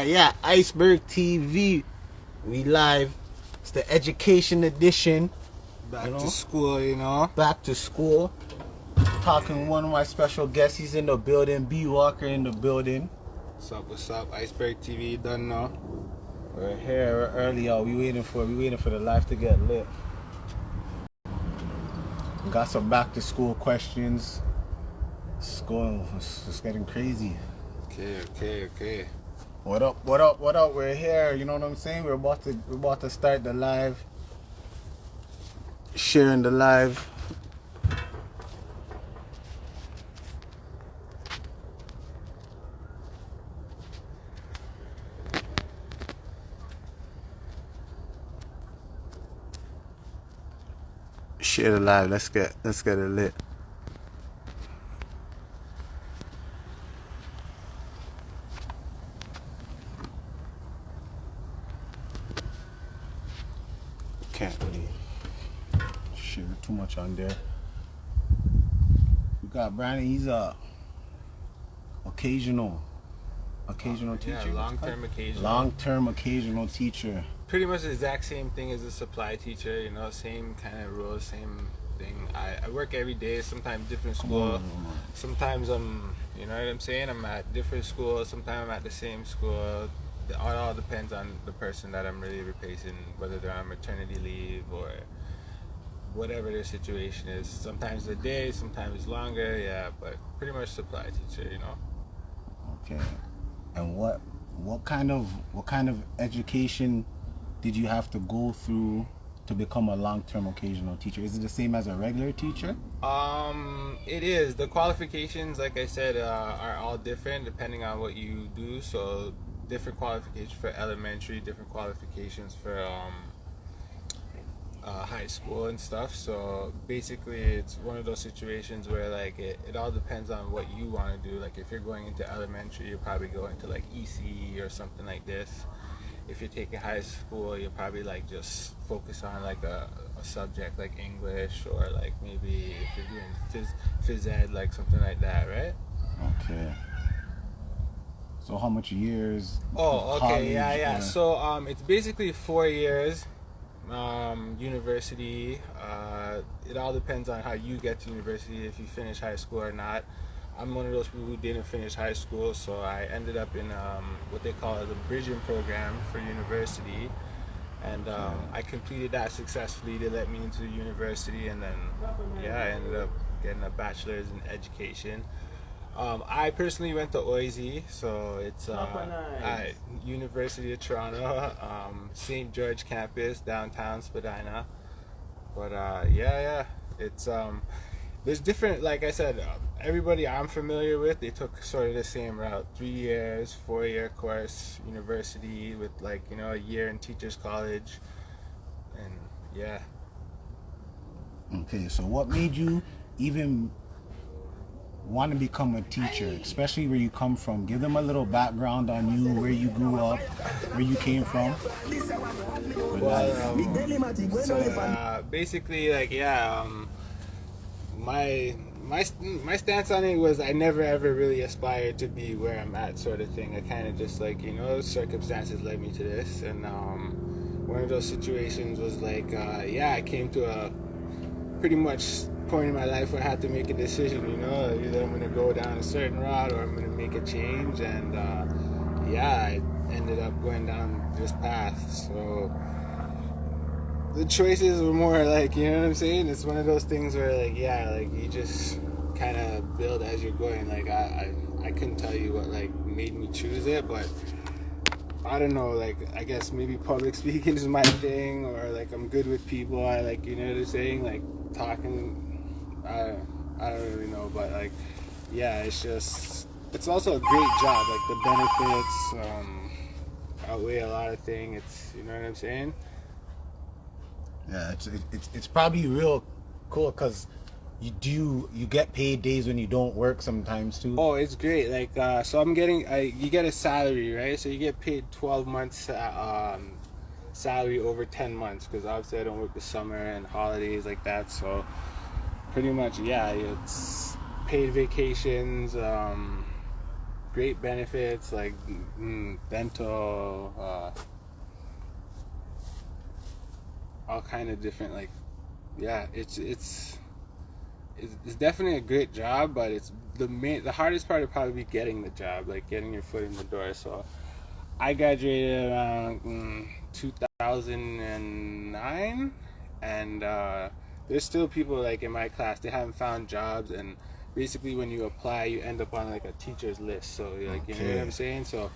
Yeah, Iceberg TV. We live. It's the education edition. Back to school, you know. Back to school. Talking with one of my special guests. He's in the building. B Walker in the building. What's up? Iceberg TV, done now. We're here early, y'all. We waiting for the live to get lit. Got some back to school questions. It's getting crazy. Okay. What up? We're here. You know what I'm saying? We're about to start the live. Sharing the live. Share the live. Let's get it lit. Can't really share too much on there. We got Brandon. He's a occasional teacher. Yeah, long-term occasional teacher. Pretty much the exact same thing as a supply teacher, you know, same kind of rules, same thing. I work every day, sometimes different school. Sometimes you know what I'm saying? I'm at different schools, sometimes I'm at the same school. It all depends on the person that I'm really replacing, whether they're on maternity leave or whatever their situation is. Sometimes a day, sometimes longer, yeah, but pretty much supply teacher, you know. Okay. And what kind of education did you have to go through to become a long-term occasional teacher? Is it the same as a regular teacher? It is. The qualifications, like I said, are all different depending on what you do. So different qualifications for elementary, different qualifications for high school and stuff. So basically it's one of those situations where like it all depends on what you want to do. Like if you're going into elementary, you're probably going to like ECE or something like this. If you're taking high school, you'll probably like just focus on like a subject like English, or like maybe if you're doing phys ed, like something like that, right? Okay. So how much years? Oh, okay, yeah. So it's basically 4 years. University. It all depends on how you get to university, if you finish high school or not. I'm one of those people who didn't finish high school, so I ended up in what they call the bridging program for university, and I completed that successfully. They let me into the university, and then I ended up getting a bachelor's in education. I personally went to OISE, so it's University of Toronto, St. George campus, downtown Spadina. But it's there's different, like I said, everybody I'm familiar with, they took sort of the same route: 3 years, 4-year course, university with like, you know, a year in teachers college, and yeah. Okay, so what made you even want to become a teacher, especially where you come from? Give them a little background on you, where you grew up, where you came from. Basically, like, my stance on it was I never ever really aspired to be where I'm at, sort of thing. I kind of just, like, you know, circumstances led me to this, and one of those situations was like, I came to a pretty much point in my life where I had to make a decision, you know, either I'm going to go down a certain route or I'm going to make a change, and I ended up going down this path. So the choices were more like, you know what I'm saying, it's one of those things where like, like you just kind of build as you're going. Like I couldn't tell you what like made me choose it, but I don't know, like I guess maybe public speaking is my thing, or like I'm good with people. I like, you know what I'm saying, like talking. I don't really know, but like, it's also a great job. Like the benefits outweigh a lot of things. It's, you know what I'm saying? Yeah, it's probably real cool because you get paid days when you don't work sometimes too. Oh, it's great. Like so I'm getting you get a salary, right? So you get paid 12 months salary over 10 months, because obviously I don't work the summer and holidays like that. So pretty much, it's paid vacations, great benefits like dental, all kind of different, like, yeah, it's definitely a great job, but it's the hardest part would probably be getting the job, like getting your foot in the door. So I graduated around 2009, and there's still people like in my class, they haven't found jobs, and basically when you apply, you end up on like a teacher's list. So like, you know what I'm saying? So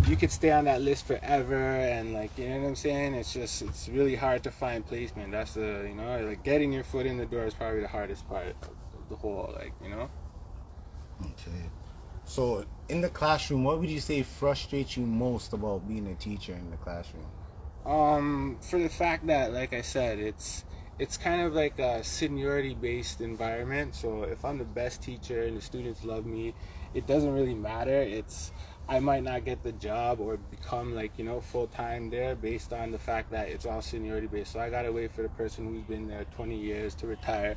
you could stay on that list forever, and like, you know what I'm saying? It's really hard to find placement. That's the, you know, like getting your foot in the door is probably the hardest part of the whole, like, you know. Okay. So in the classroom, what would you say frustrates you most about being a teacher in the classroom? For the fact that, like I said, it's kind of like a seniority based environment. So if I'm the best teacher and the students love me, it doesn't really matter. I might not get the job or become, like, you know, full time there based on the fact that it's all seniority based. So I gotta wait for the person who's been there 20 years to retire.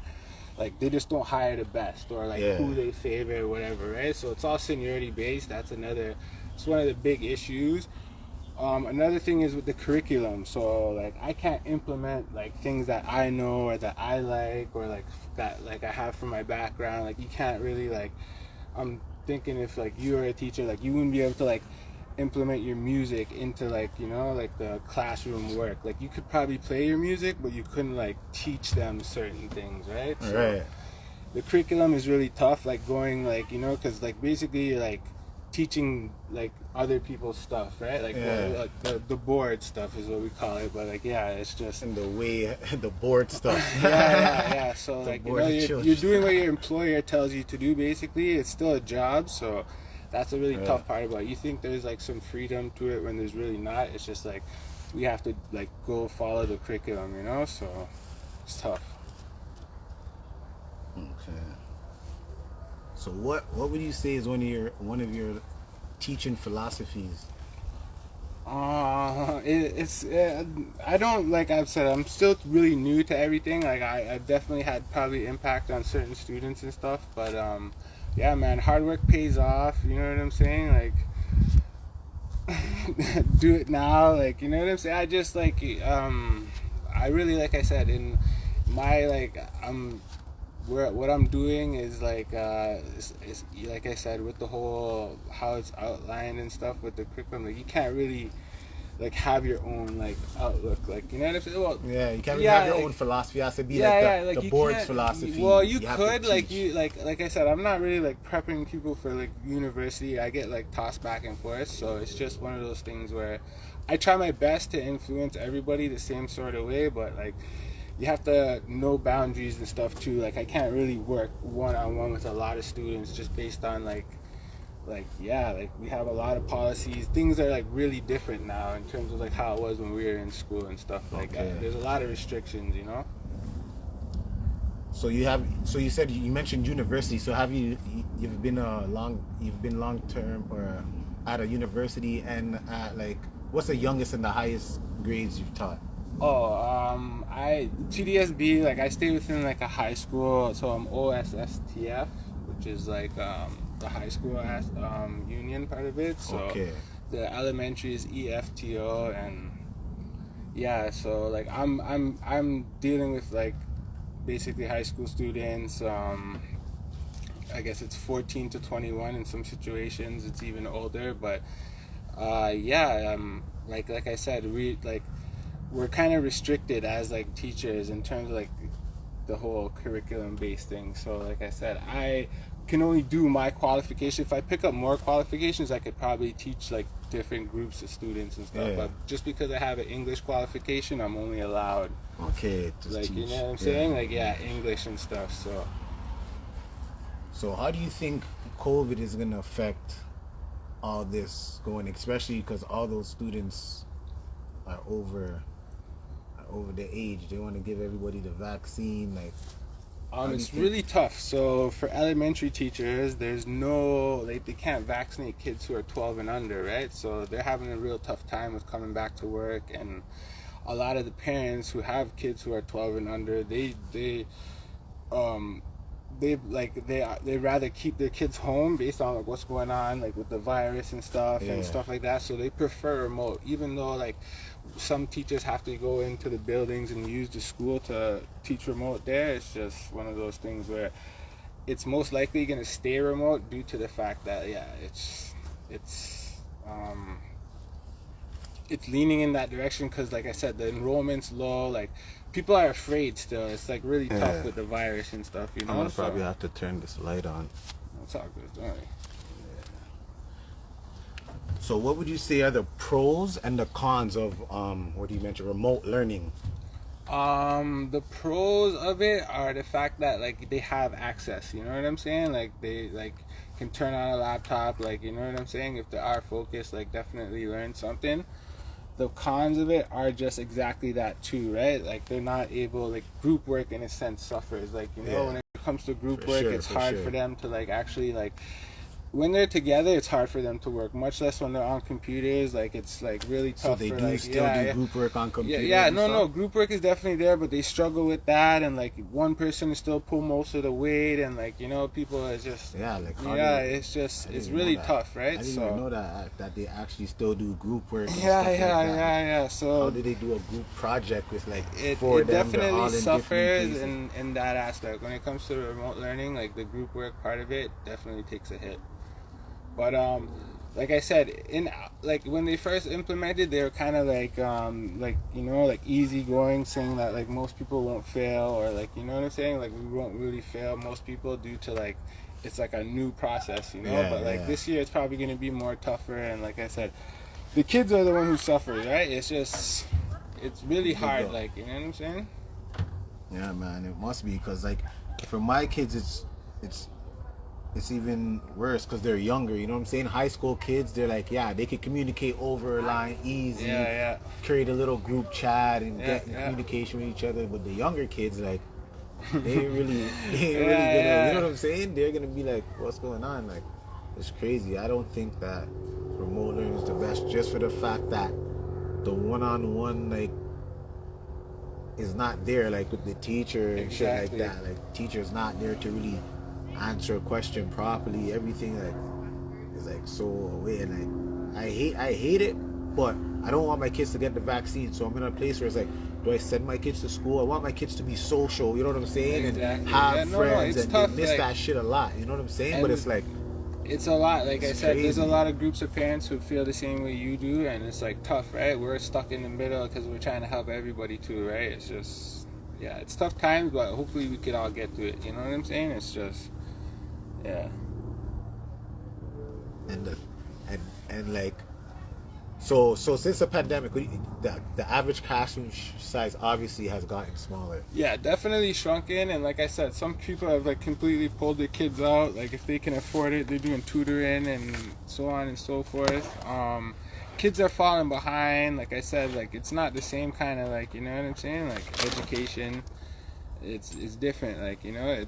Like, they just don't hire the best, or like who they favor or whatever, right? So it's all seniority based. It's one of the big issues. Another thing is with the curriculum. So like, I can't implement like things that I know or that I like, or like that like I have from my background. Like, you can't really, like, I'm thinking if like you were a teacher, like you wouldn't be able to like implement your music into, like, you know, like the classroom work. Like, you could probably play your music, but you couldn't like teach them certain things, right? So the curriculum is really tough, like going, like, you know, because like basically you're like teaching like other people's stuff, right? Like, like the board stuff is what we call it, but like, yeah, it's just and the way the board stuff. yeah. So like, you know, you're doing what your employer tells you to do. Basically, it's still a job, so that's a really tough part about it. You think there's like some freedom to it when there's really not. It's just like we have to like go follow the curriculum, you know. So it's tough. Okay. So what would you say is one of your teaching philosophies? I don't, like I've said, I'm still really new to everything. Like, I've definitely had probably impact on certain students and stuff, but yeah, man, hard work pays off. You know what I'm saying? Like, do it now. Like, you know what I'm saying? I just like, I really, like I said, in my, like, what I'm doing is like, is like I said, with the whole how it's outlined and stuff with the curriculum, like, you can't really like have your own like outlook, like, you know what I'm saying? Well, yeah, you can't really have your own philosophy. It has to be like the board's philosophy. Well, you could, like, like I said, I'm not really like prepping people for like university. I get like tossed back and forth, so it's just one of those things where I try my best to influence everybody the same sort of way, but like, you have to know boundaries and stuff too. Like, I can't really work one-on-one with a lot of students just based on like yeah, like, we have a lot of policies. Things are like really different now in terms of like how it was when we were in school and stuff. Like, there's a lot of restrictions, you know. So you said, you mentioned university. So you've been long term or at a university, and at, like, what's the youngest and the highest grades you've taught? I TDSB, like, I stay within like a high school, so I'm OSSTF, which is like the high school union part of it. So the elementary is EFTO, and yeah, so like I'm dealing with like basically high school students. I guess it's 14 to 21 in some situations. It's even older, but yeah, like I said, we're kind of restricted as like teachers in terms of like the whole curriculum based thing. So like I said, I can only do my qualification. If I pick up more qualifications, I could probably teach like different groups of students and stuff. But just because I have an English qualification, I'm only allowed like, you know what I'm saying? Like, yeah, English and stuff. So how do you think COVID is gonna affect all this going, especially because all those students are over the age? They want to give everybody the vaccine. Like, it's really tough. So for elementary teachers, there's no, like, they can't vaccinate kids who are 12 and under, right? So they're having a real tough time with coming back to work, and a lot of the parents who have kids who are 12 and under, they they rather keep their kids home based on like what's going on like with the virus and stuff Yeah. and stuff like that. So they prefer remote, even though like some teachers have to go into the buildings and use the school to teach remote. There, it's just one of those things where it's most likely going to stay remote due to the fact that it's leaning in that direction because, like I said, the enrollment's low. Like people are afraid still. It's like really tough with the virus and stuff. You know, I'm gonna probably have to turn this light on. It's all good. Don't worry. So what would you say are the pros and the cons of what do you mention, remote learning? The pros of it are the fact that like they have access. You know what I'm saying? Like they like can turn on a laptop. Like, you know what I'm saying? If they are focused, like definitely learn something. The cons of it are just exactly that too, right? Like they're not able, like group work in a sense suffers. Like, you know, when it comes to group work, it's hard for them to like actually like when they're together, it's hard for them to work. Much less when they're on computers. Like it's like really tough. So they for, do like, still do group work on computers. No. Group work is definitely there, but they struggle with that. And like one person is still pull most of the weight, and like you know, people are just it's really tough, right? I didn't even know that they actually still do group work. And Yeah. So how do they do a group project with like it four of them? Definitely suffers in that aspect. When it comes to remote learning, like the group work part of it definitely takes a hit. But like I said, in like when they first implemented, they were kind of like you know, like easygoing, saying that like most people won't fail, or like, you know what I'm saying, like we won't really fail most people due to like it's like a new process, you know. But like this year, it's probably going to be more tougher, and like I said, the kids are the one who suffers, right? It's really hard, like, you know what I'm saying? Yeah, man, it must be, because like for my kids, it's even worse because they're younger, you know what I'm saying? High school kids, they're like, they can communicate over line easy, create a little group chat and get in communication with each other. But the younger kids, like, they ain't really gonna, you know what I'm saying? They're gonna be like, what's going on? Like, it's crazy. I don't think that remote learning is the best, just for the fact that the one-on-one, like, is not there, like with the teacher and shit like that. Like, teacher's not there to really answer a question properly. Everything like is like so away, and like I hate it, but I don't want my kids to get the vaccine. So I'm in a place where it's like, do I send my kids to school? I want my kids to be social, you know what I'm saying? And have friends, and tough, they miss that shit a lot, you know what I'm saying? But it's like, it's a lot, like I said, crazy. There's a lot of groups of parents who feel the same way you do, and it's like tough, right? We're stuck in the middle because we're trying to help everybody too, right? It's just, it's tough times, but hopefully we could all get through it, you know what I'm saying? It's just, and like, so since the pandemic, the average classroom size obviously has gotten smaller. Yeah, definitely shrunken. And like I said, some people have like completely pulled their kids out. Like if they can afford it, they're doing tutoring and so on and so forth. Kids are falling behind. Like I said, like it's not the same kind of, like, you know what I'm saying, like education. It's different. Like, you know,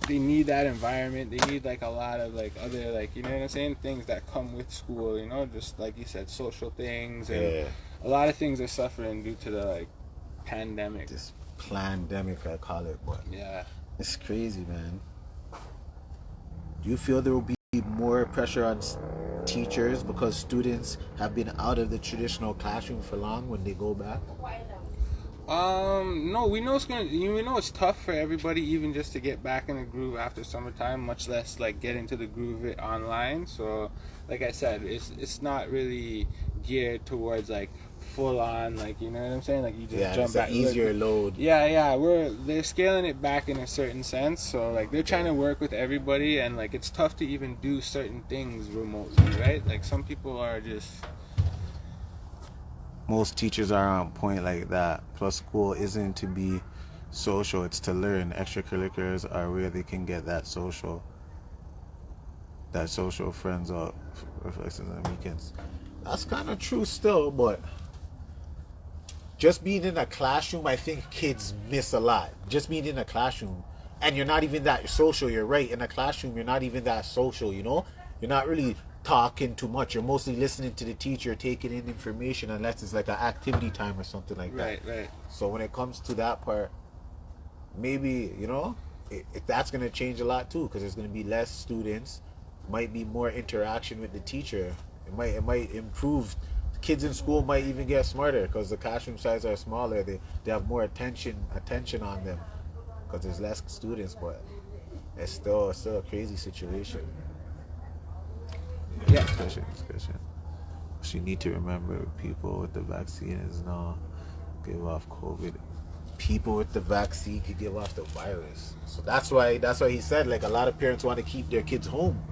they need that environment. They need like a lot of like other, like, you know what I'm saying, things that come with school, you know, just like you said, social things, and a lot of things are suffering due to the like pandemic. This pandemic, I call it, but it's crazy, man. Do you feel there will be more pressure on teachers because students have been out of the traditional classroom for long when they go back? No, we know it's tough for everybody, even just to get back in the groove after summertime, much less like get into the groove of it online. So like I said, it's not really geared towards like full on, like, you know what I'm saying, like you just jump back. Easier load. They're scaling it back in a certain sense. So like they're trying to work with everybody, and like it's tough to even do certain things remotely, right? Like some people are just, most teachers are on point like that. Plus, school isn't to be social, it's to learn. Extracurriculars are where they can get that social friends or reflexes on the weekends. That's kind of true still, but just being in a classroom, I think kids miss a lot. Just being in a classroom, and you're not even that social. You're right, in a classroom, you're not even that social, you know? You're not really talking too much. You're mostly listening to the teacher, taking in information, unless it's like an activity time or something like that. Right. So when it comes to that part, maybe, that's going to change a lot too, because there's going to be less students, might be more interaction with the teacher. It might improve. Kids in school might even get smarter because the classroom sizes are smaller. They have more attention on them because there's less students, but it's still a crazy situation. Yeah. Discussion. So you need to remember, people with the vaccine is not give off COVID. People with the vaccine could give off the virus. So that's why he said, like, a lot of parents want to keep their kids home.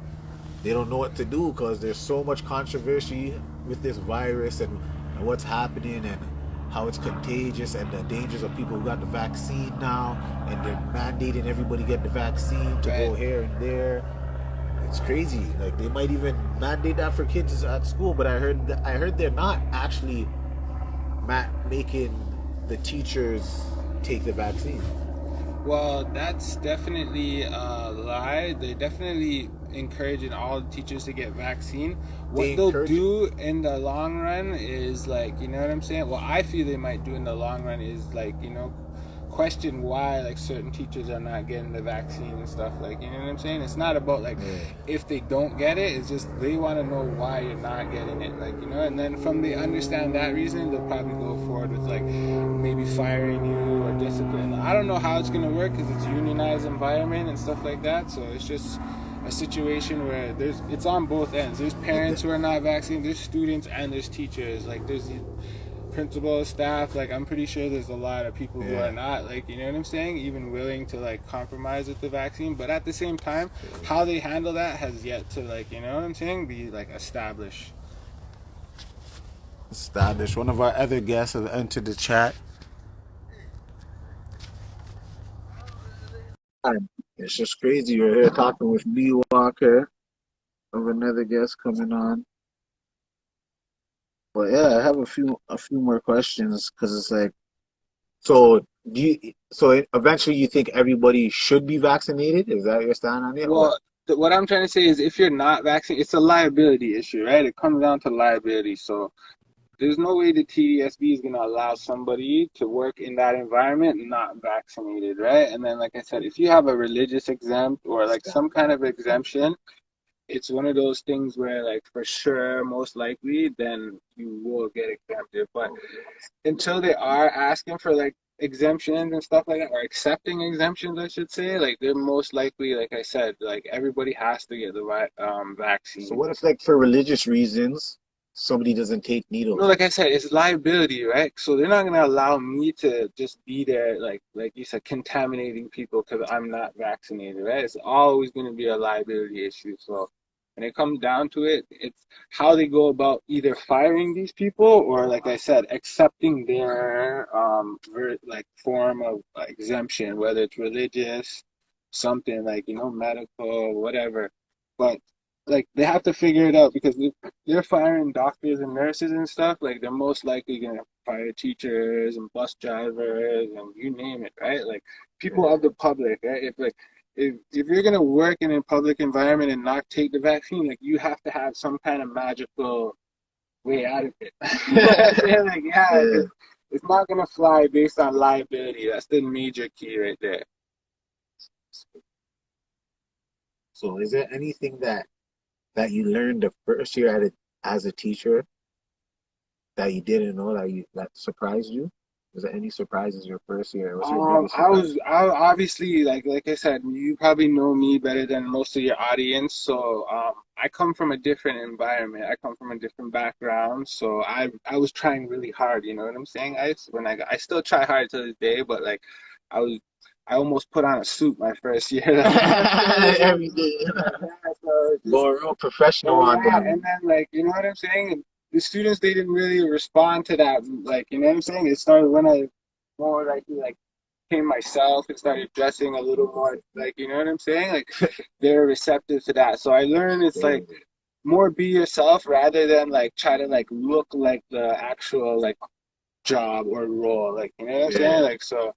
They don't know what to do because there's so much controversy with this virus and what's happening and how it's contagious and the dangers of people who got the vaccine now, and they're mandating everybody get the vaccine to go Right. here and there. It's crazy. Like, they might even mandate that for kids at school, but I heard they're not actually making the teachers take the vaccine. Well, that's definitely a lie. They're definitely encouraging all the teachers to get vaccine. They What they'll encourage- do in the long run is, like, you know what I'm saying? What I feel they might do in the long run is, like, question why, like, certain teachers are not getting the vaccine and stuff, like, you know what I'm saying? It's not about, like, if they don't get it, it's just they want to know why you're not getting it, like, and then from they understand that reason, they'll probably go forward with, like, maybe firing you or discipline. I don't know how it's going to work because it's a unionized environment and stuff like that, so it's just a situation where it's on both ends. There's parents who are not vaccinated, there's students, and there's teachers. Like, there's principal, staff. Like, I'm pretty sure there's a lot of people who are not, like, you know what I'm saying, even willing to, like, compromise with the vaccine. But at the same time, how they handle that has yet to, like, you know what I'm saying, be, like, established. One of our other guests has entered the chat. It's just crazy. We're here talking with B Walker, of another guest coming on. But yeah, I have a few more questions because it's like, so eventually you think everybody should be vaccinated? Is that your stand on it? Well, what I'm trying to say is, if you're not vaccinated, it's a liability issue, right? It comes down to liability. So there's no way the TDSB is going to allow somebody to work in that environment not vaccinated, right? And then, like I said, if you have a religious exempt or, like, some kind of exemption, it's one of those things where, like, for sure, most likely, then you will get exempted. But until they are asking for, like, exemptions and stuff like that, or accepting exemptions, I should say, like, they're most likely, like I said, like, everybody has to get the vaccine. So what if, like, for religious reasons, somebody doesn't take needles? No, like I said, it's liability, right? So they're not gonna allow me to just be there, like you said, contaminating people because I'm not vaccinated, right? It's always gonna be a liability issue. So when it comes down to it, it's how they go about either firing these people or, like I said, accepting their like, form of exemption, whether it's religious, something like, medical, whatever. But, like, they have to figure it out, because if they're firing doctors and nurses and stuff, like, they're most likely gonna fire teachers and bus drivers and you name it, right? Like, people of the public, right? If you're gonna work in a public environment and not take the vaccine, like, you have to have some kind of magical way out of it. You know what I'm saying? Like, it's not gonna fly based on liability. That's the major key right there. So is there anything that you learned the first year as a teacher that you didn't know that surprised you? Was there any surprises your first year? What's your biggest surprise? I obviously, like I said, you probably know me better than most of your audience. So I come from a different environment. I come from a different background. So I was trying really hard. You know what I'm saying? I still try hard to this day, but, like, I almost put on a suit my first year. Every day. Go real professional on them. And then, like, you know what I'm saying? The students, they didn't really respond to that. Like, you know what I'm saying? It started when I more like came myself and started dressing a little more, like, you know what I'm saying? Like, they're receptive to that. So I learned it's like, more be yourself rather than, like, try to, like, look like the actual, like, job or role. Like, you know what I'm saying? Like, so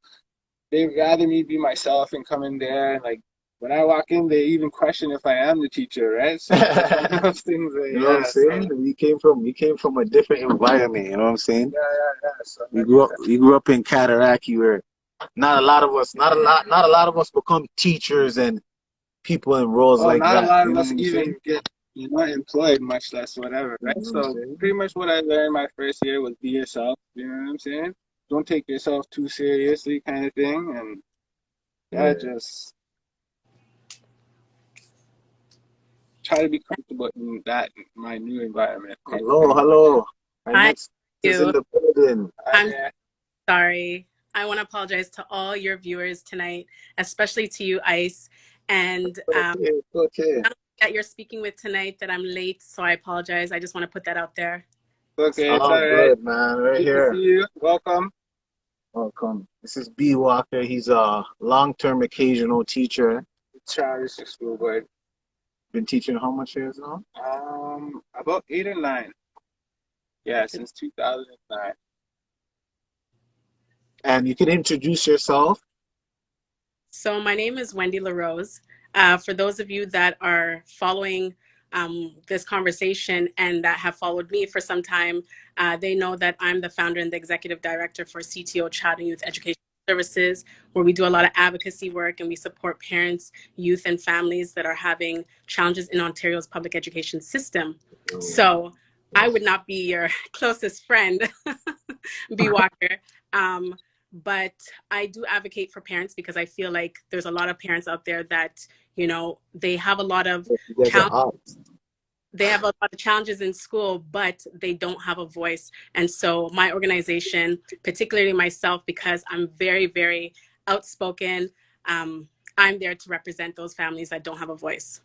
they'd rather me be myself and come in there, and, like, when I walk in, they even question if I am the teacher, right? So those things. You know what I'm saying? So, we came from a different environment. You know what I'm saying? yeah. So, We grew up in Cataraqui, where Not a lot of us, not a lot of us become teachers and people in roles Oh, like not a that. lot You of know what us I'm saying? even get, employed, much less whatever, You right? know what I'm So saying? pretty much what I learned my first year was be yourself. You know what I'm saying? Don't take yourself too seriously, kind of thing, and yeah, Yeah. just try to be comfortable in my new environment. Kind of Hello, thing. hello. Our Hi, next is in you. the building. Hi I'm there. sorry. I want to apologize to all your viewers tonight, especially to you, Ice. And Okay, it's okay. not only that you're speaking with tonight, that I'm late, so I apologize. I just want to put that out there. It's okay, it's All all right. good, man. Right Good to see here. you. Welcome. Welcome. This is B Walker. He's a long-term occasional teacher. Travis Schoolboy. Been teaching how much years now? About 8 or 9. Yeah, since 2009. And you can introduce yourself. So my name is Wendy LaRose. For those of you that are following this conversation and that have followed me for some time, they know that I'm the founder and the executive director for CTO Child and Youth Education Services, where we do a lot of advocacy work and we support parents, youth, and families that are having challenges in Ontario's public education system. So I would not be your closest friend, B. Walker. Um, but I do advocate for parents because I feel like there's a lot of parents out there that, they have a lot of You guys are challenge. up. They have a lot of challenges in school, but they don't have a voice. And so my organization, particularly myself, because I'm very, very outspoken, I'm there to represent those families that don't have a voice.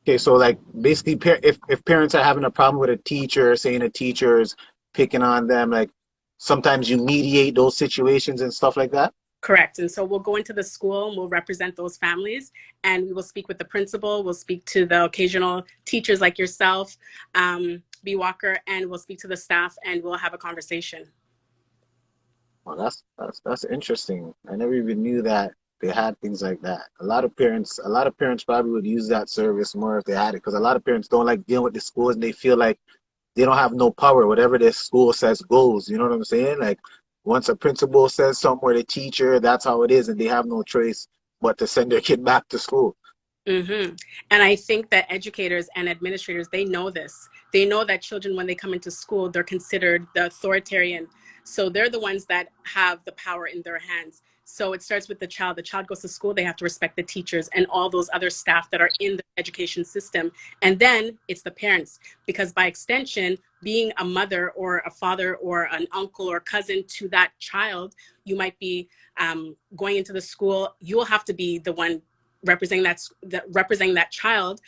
Okay, so like basically, if parents are having a problem with a teacher, saying a teacher is picking on them, like sometimes you mediate those situations and stuff like that. Correct. And so we'll go into the school and we'll represent those families and we will speak with the principal. We'll speak to the occasional teachers like yourself, B. Walker, and we'll speak to the staff and we'll have a conversation. Well, that's interesting. I never even knew that they had things like that. A lot of parents probably would use that service more if they had it, because a lot of parents don't like dealing with the schools and they feel like they don't have no power. Whatever the school says goes. You know what I'm saying? Like once a principal says something or the teacher, that's how it is, and they have no choice but to send their kid back to school. Mm-hmm. And I think that educators and administrators, they know this. They know that children, when they come into school, they're considered the authoritarian. So they're the ones that have the power in their hands. So it starts with the child. The child goes to school, they have to respect the teachers and all those other staff that are in the education system. And then it's the parents, because by extension, being a mother or a father or an uncle or cousin to that child, you might be going into the school. You'll have to be the one representing that child,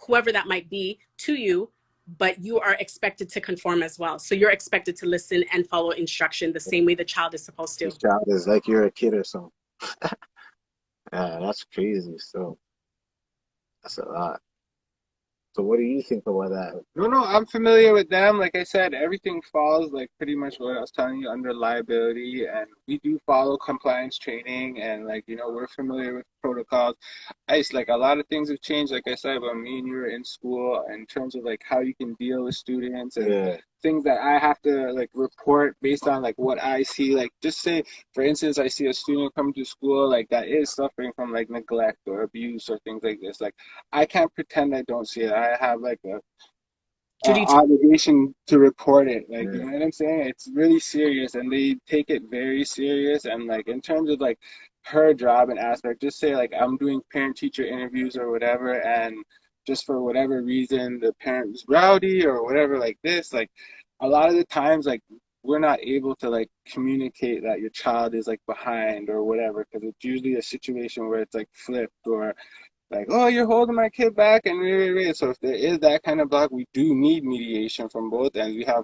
whoever that might be, to you, but you are expected to conform as well. So you're expected to listen and follow instruction the same way the child is supposed to. This child is like you're a kid or something. Yeah, that's crazy. So that's a lot. So what do you think about that? No, I'm familiar with them. Like I said, everything falls like pretty much what I was telling you under liability, and we do follow compliance training, and like we're familiar with protocols. Like a lot of things have changed. Like I said, when me and you were in school, in terms of like how you can deal with students and Yeah, things that I have to like report based on like what I see. Like just say, for instance, I see a student come to school like that is suffering from like neglect or abuse or things like this. Like I can't pretend I don't see it. I have like a Judy, obligation to report it. Like, you yeah. know what I'm saying? It's really serious and they take it very serious. And like, in terms of like her job and aspect, just say like, I'm doing parent teacher interviews or whatever. And just for whatever reason, the parent was rowdy or whatever like this, like a lot of the times, like we're not able to like communicate that your child is like behind or whatever, because it's usually a situation where it's like flipped or like, oh, you're holding my kid back and so if there is that kind of block, we do need mediation from both ends. We have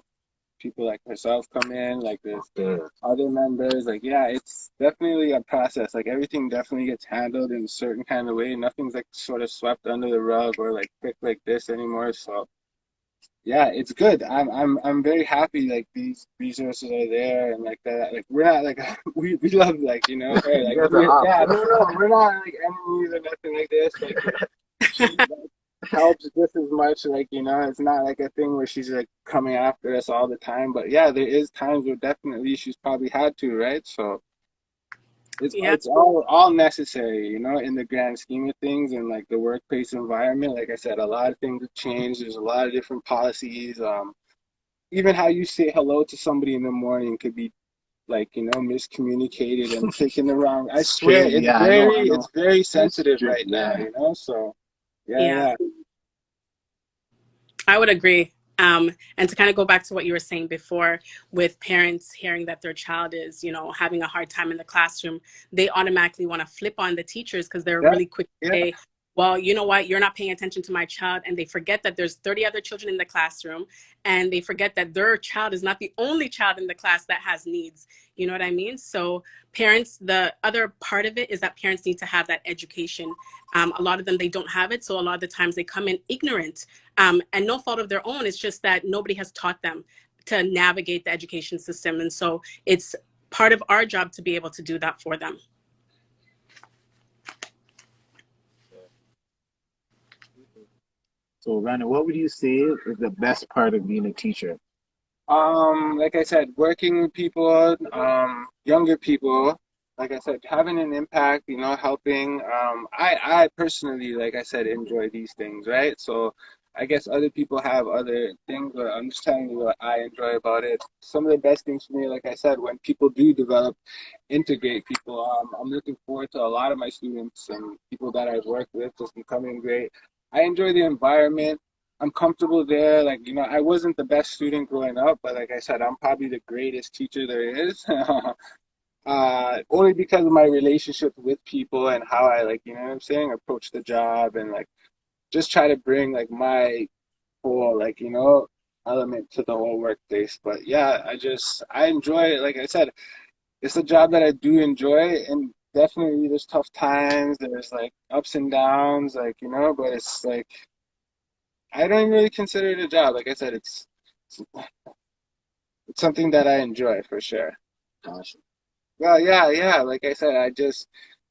people like herself come in, like there's Yeah. other members, like yeah, it's definitely a process. Like everything definitely gets handled in a certain kind of way. Nothing's like sort of swept under the rug or like picked like this anymore. So yeah, it's good. I'm very happy like these resources are there and like that. Like we're not like we love like her. Like You guys are up. yeah, no, we're not like enemies or nothing like this. Like she helps just as much. Like, you know, it's not like a thing where she's like coming after us all the time. But yeah, there is times where definitely she's probably had to, right? So Yeah. it's all necessary, you know, in the grand scheme of things, and like the workplace environment. Like I said, a lot of things have changed. There's a lot of different policies. Even how you say hello to somebody in the morning could be like, you know, miscommunicated and taken the wrong. I swear, Crazy. Yeah, I know, I it's know. very It's sensitive strict, right now, yeah. you know. So yeah, Yeah. yeah, I would agree. And to kind of go back to what you were saying before, with parents hearing that their child is, you know, having a hard time in the classroom, they automatically want to flip on the teachers because they're yeah, really quick yeah. to say, well, you know what, you're not paying attention to my child. And they forget that there's 30 other children in the classroom. And they forget that their child is not the only child in the class that has needs. You know what I mean? So parents, the other part of it is that parents need to have that education. A lot of them, they don't have it. So a lot of the times they come in ignorant, and no fault of their own. It's just that nobody has taught them to navigate the education system. And so it's part of our job to be able to do that for them. So, Rana, what would you say is the best part of being a teacher? Like I said, working with people, younger people, like I said, having an impact, you know, helping. I personally, like I said, enjoy these things, right? So I guess other people have other things, but I'm just telling you what I enjoy about it. Some of the best things for me, like I said, when people do develop, integrate people, I'm looking forward to a lot of my students and people that I've worked with just becoming great. I enjoy the environment. I'm comfortable there. Like, you know, I wasn't the best student growing up, but like I said, I'm probably the greatest teacher there is. Only because of my relationship with people and how I, like, you know what I'm saying, approach the job and like just try to bring like my whole, like, you know, element to the whole workplace. But yeah, I enjoy it. Like I said, it's a job that I do enjoy, and definitely there's tough times, there's like ups and downs, like, you know, but it's like I don't really consider it a job. Like I said, it's something that I enjoy for sure. Gosh. Well, yeah, yeah. Like I said,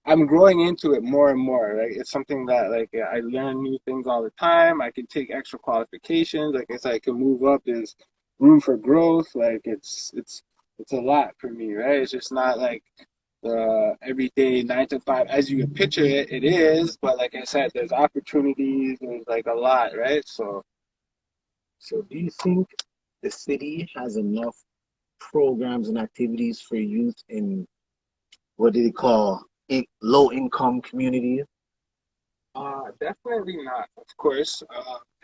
I'm growing into it more and more. Like it's something that like I learn new things all the time. I can take extra qualifications. Like I said, I can move up. There's room for growth. Like it's a lot for me, right? It's just not like the everyday 9 to 5 as you would picture it. It is, but like I said, there's opportunities. There's like a lot, right? So So, do you think the city has enough programs and activities for youth in what do they call low income communities? Definitely not, of course.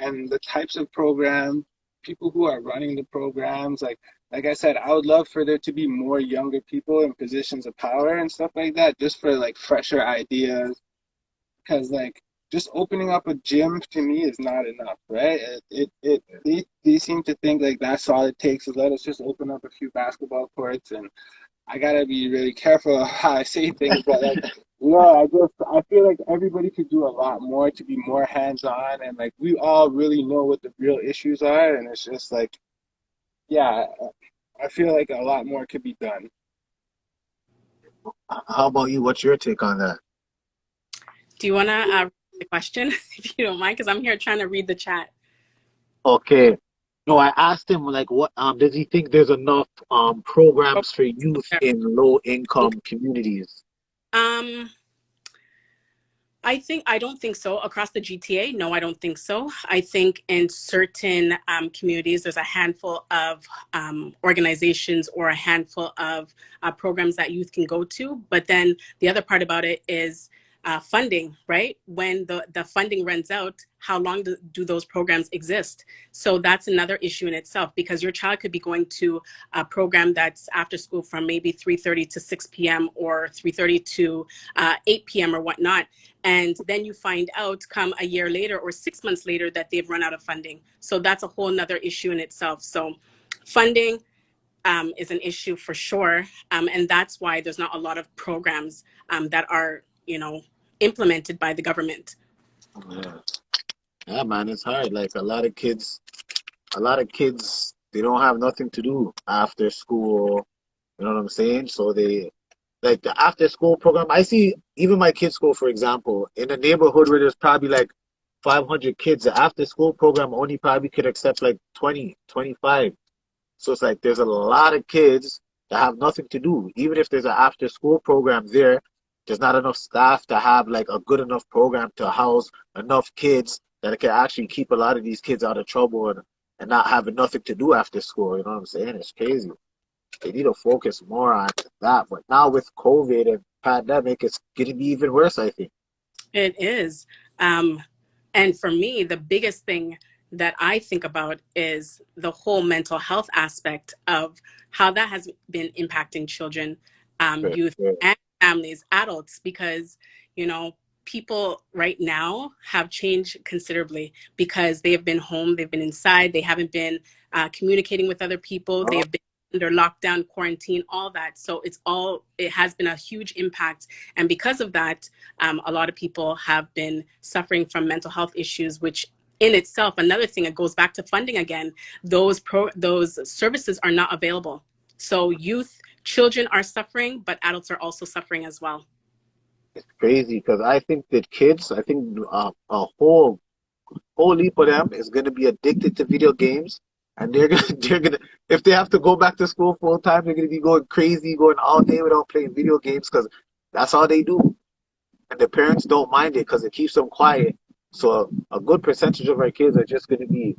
And the types of program, people who are running the programs, like I said, I would love for there to be more younger people in positions of power and stuff like that, just for like fresher ideas. Because like just opening up a gym to me is not enough, right? They seem to think like that's all it takes is let us just open up a few basketball courts, and I gotta be really careful how I say things, but like, yeah, I feel like everybody could do a lot more to be more hands on, and like we all really know what the real issues are, and it's just like, yeah, I feel like a lot more could be done. How about you? What's your take on that? Do you want to read the question, if you don't mind? Because I'm here trying to read the chat. Okay. No, I asked him like what does he think there's enough programs for youth in low income communities? Um, I don't think so. Across the GTA, no, I don't think so. I think in certain communities, there's a handful of organizations or a handful of programs that youth can go to. But then the other part about it is funding, right? When the funding runs out, how long do those programs exist? So that's another issue in itself, because your child could be going to a program that's after school from maybe 3:30 to 6 p.m. or 3:30 to 8 p.m. or whatnot. And then you find out come a year later or 6 months later that they've run out of funding. So that's a whole nother issue in itself. So funding is an issue for sure. And that's why there's not a lot of programs that are, implemented by the government. Yeah. Yeah, man, it's hard. Like a lot of kids, they don't have nothing to do after school. You know what I'm saying? So they like the after school program. I see even my kids' school, for example, in a neighborhood where there's probably like 500 kids. The after school program only probably could accept like 20, 25. So it's like there's a lot of kids that have nothing to do. Even if there's an after school program there, there's not enough staff to have like a good enough program to house enough kids that it can actually keep a lot of these kids out of trouble and not having nothing to do after school. You know what I'm saying? It's crazy. They need to focus more on that. But now with COVID and pandemic, it's going to be even worse, I think. It is. And for me, the biggest thing that I think about is the whole mental health aspect of how that has been impacting children, For youth, sure. and families, adults, because, you know, people right now have changed considerably because they have been home, they've been inside, they haven't been communicating with other people, they have been under lockdown, quarantine, all that. So it has been a huge impact. And because of that, a lot of people have been suffering from mental health issues, which in itself, another thing, it goes back to funding again. Those services are not available. So children are suffering, but adults are also suffering as well. Crazy because I think that kids, I think a whole heap of them is gonna be addicted to video games, and they're gonna if they have to go back to school full time, they're gonna be going crazy, going all day without playing video games because that's all they do, and the parents don't mind it because it keeps them quiet. So a good percentage of our kids are just gonna be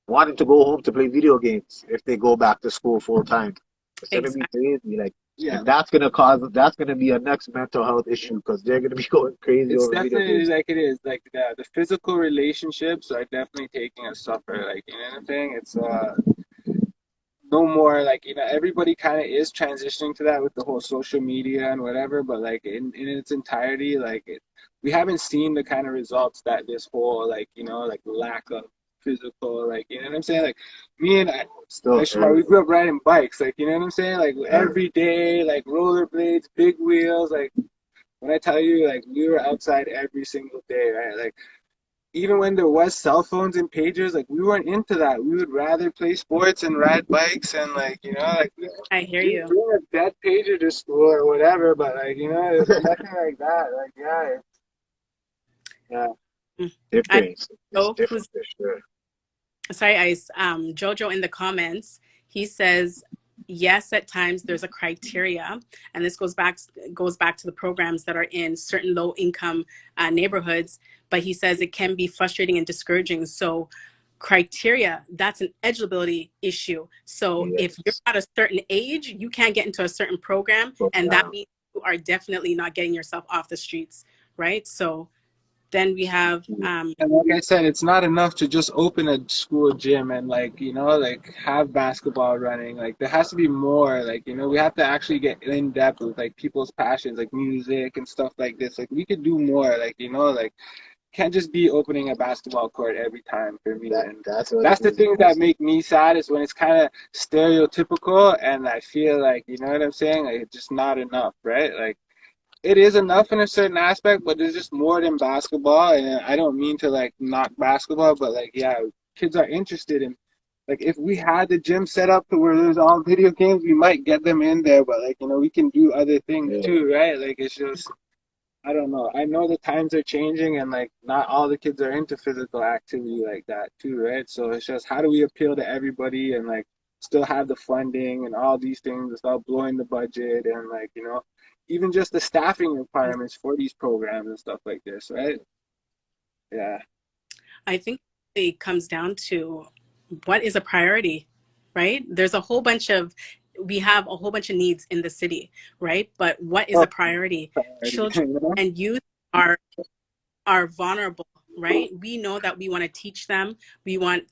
wanting to go home to play video games if they go back to school full time. It's gonna be Exactly. crazy, like. Yeah, And that's gonna be a next mental health issue because they're gonna be going crazy it's over video definitely games. like it is. Like the physical relationships are definitely taking a suffer. Like, you know what I'm saying? It's no more like, you know, everybody kind of is transitioning to that with the whole social media and whatever, but like in its entirety, like we haven't seen the kind of results that this whole, like, you know, like lack of physical, like, you know what I'm saying, like me and Still Ishmael, we early. grew up riding bikes, like, you know what I'm saying, like every day, like rollerblades, big wheels, like when I tell you, like we were outside every single day, right? Like even when there was cell phones and pagers, like we weren't into that. We would rather play sports and ride bikes and, like, you know, like I hear you you. bring a dead pager to school or whatever, but like, you know, it's nothing like that. Like, yeah, Mm. I Different. It's know different who's for sure. sorry, Ice. Jojo in the comments, he says yes. At times, there's a criteria, and this goes back to the programs that are in certain low income neighborhoods. But he says it can be frustrating and discouraging. So, criteria, that's an eligibility issue. So, if you're Yes. at a certain age, you can't get into a certain program, and that Program. means you are definitely not getting yourself off the streets, right? So then we have and like I said, it's not enough to just open a school gym and, like, you know, like have basketball running. Like there has to be more. Like, you know, we have to actually get in depth with like people's passions, like music and stuff like this. Like we could do more. Like, you know, like can't just be opening a basketball court every time for me. And That's what it that's the is. things that make me sad is when it's kind of stereotypical, and I feel like, you know what I'm saying? Like it's just not enough, right? Like it is enough in a certain aspect, but there's just more than basketball. And I don't mean to like knock basketball, but like, yeah, kids are interested in, like, if we had the gym set up to where there's all video games, we might get them in there. But like, you know, we can do other things Yeah. too, right? Like it's just, I don't know. I know the times are changing, and like not all the kids are into physical activity like that too, right? So it's just how do we appeal to everybody and like still have the funding and all these things without blowing the budget, and like, you know, even just the staffing requirements for these programs and stuff like this, right? Yeah. I think it comes down to what is a priority, right? We have a whole bunch of needs in the city, right? But what is Oh, a priority? priority, Children you know? and youth are are vulnerable, right? We know that we want to teach them. We want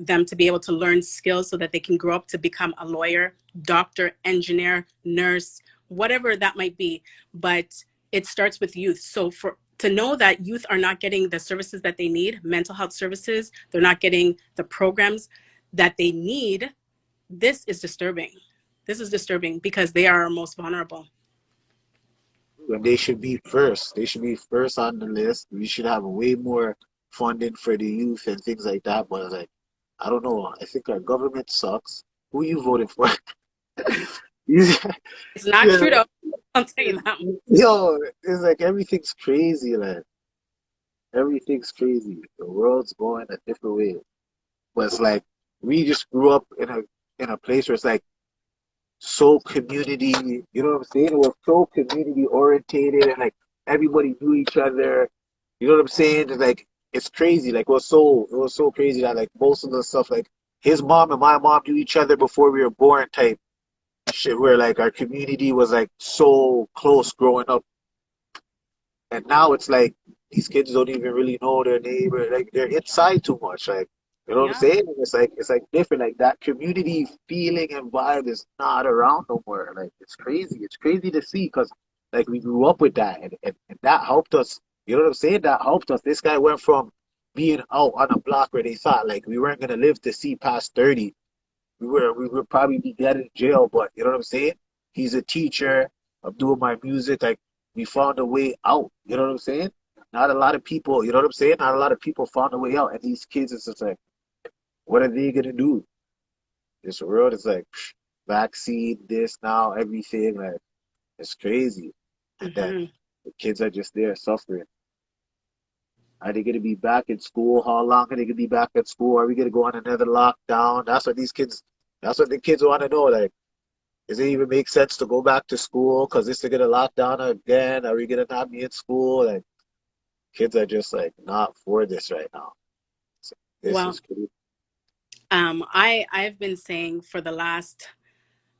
them to be able to learn skills so that they can grow up to become a lawyer, doctor, engineer, nurse, whatever that might be. But it starts with youth. So to know that youth are not getting the services that they need, mental health services, they're not getting the programs that they need, this is disturbing. This is disturbing because they are our most vulnerable. When they should be first. They should be first on the list. We should have way more funding for the youth and things like that. But like, I don't know. I think our government sucks. Who you voting for? You- It's not yeah, true though. I'll tell you that. yo, it's like everything's crazy. Like Everything's crazy. The world's going a different way. But it's like we just grew up in a place where it's like so community, you know what I'm saying? It was so community orientated and like everybody knew each other. You know what I'm saying? It's like it's crazy. Like it was so crazy that like most of the stuff like his mom and my mom knew each other before we were born type shit where like our community was like so close growing up. And now it's like these kids don't even really know their neighbor. Like they're inside too much. Like you know what I'm Yeah. saying? And it's like different. Like that community feeling and vibe is not around no more. Like it's crazy. It's crazy to see because like we grew up with that and that helped us. You know what I'm saying? That helped us. This guy went from being out on a block where they thought like we weren't gonna live to see past 30. We would probably be dead in jail, but you know what I'm saying? He's a teacher. I'm doing my music. Like we found a way out. You know what I'm saying? Not a lot of people, you know what I'm saying? Not a lot of people found a way out. And these kids, it's just like, what are they gonna do? This world is like vaccine, this now, everything. Like it's crazy. And then Hmm. the kids are just there suffering. Are they gonna be back in school? How long are they gonna be back at school? Are we gonna go on another lockdown? That's what the kids want to know. Like, does it even make sense to go back to school? Because this is gonna lock down again. Are we gonna not be in school? Like, kids are just like not for this right now. So, this Well, is crazy. I've been saying for the last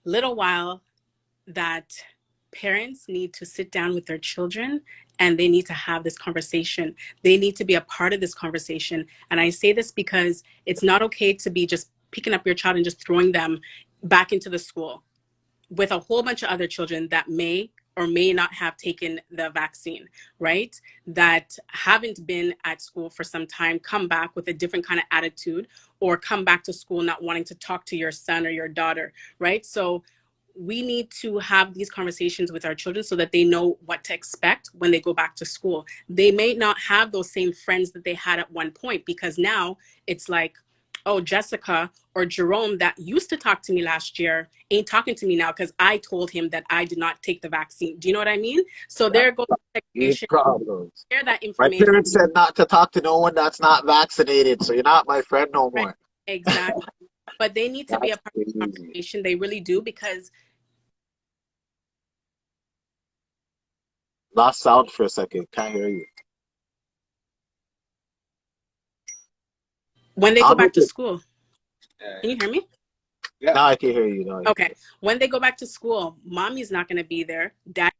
little while that parents need to sit down with their children and they need to have this conversation. They need to be a part of this conversation. And I say this because it's not okay to be just picking up your child and just throwing them back into the school with a whole bunch of other children that may or may not have taken the vaccine, right? That haven't been at school for some time, come back with a different kind of attitude, or come back to school not wanting to talk to your son or your daughter, right? So we need to have these conversations with our children so that they know what to expect when they go back to school. They may not have those same friends that they had at one point because now it's like, oh, Jessica or Jerome that used to talk to me last year ain't talking to me now because I told him that I did not take the vaccine. Do you know what I mean? So That's there goes big segregation. problems. Share that My information. parents said not to talk to no one that's not vaccinated, so you're not my friend no Right. more. Exactly. But they need to be a That's part of the crazy. conversation. They really do because Lost sound for a second. Can't hear you. when they I go don't know back if to it, school, Yeah, can you hear me? yeah. now I can hear you. Now I can hear Okay. When they go back to school, mommy's not going to be there. Dad.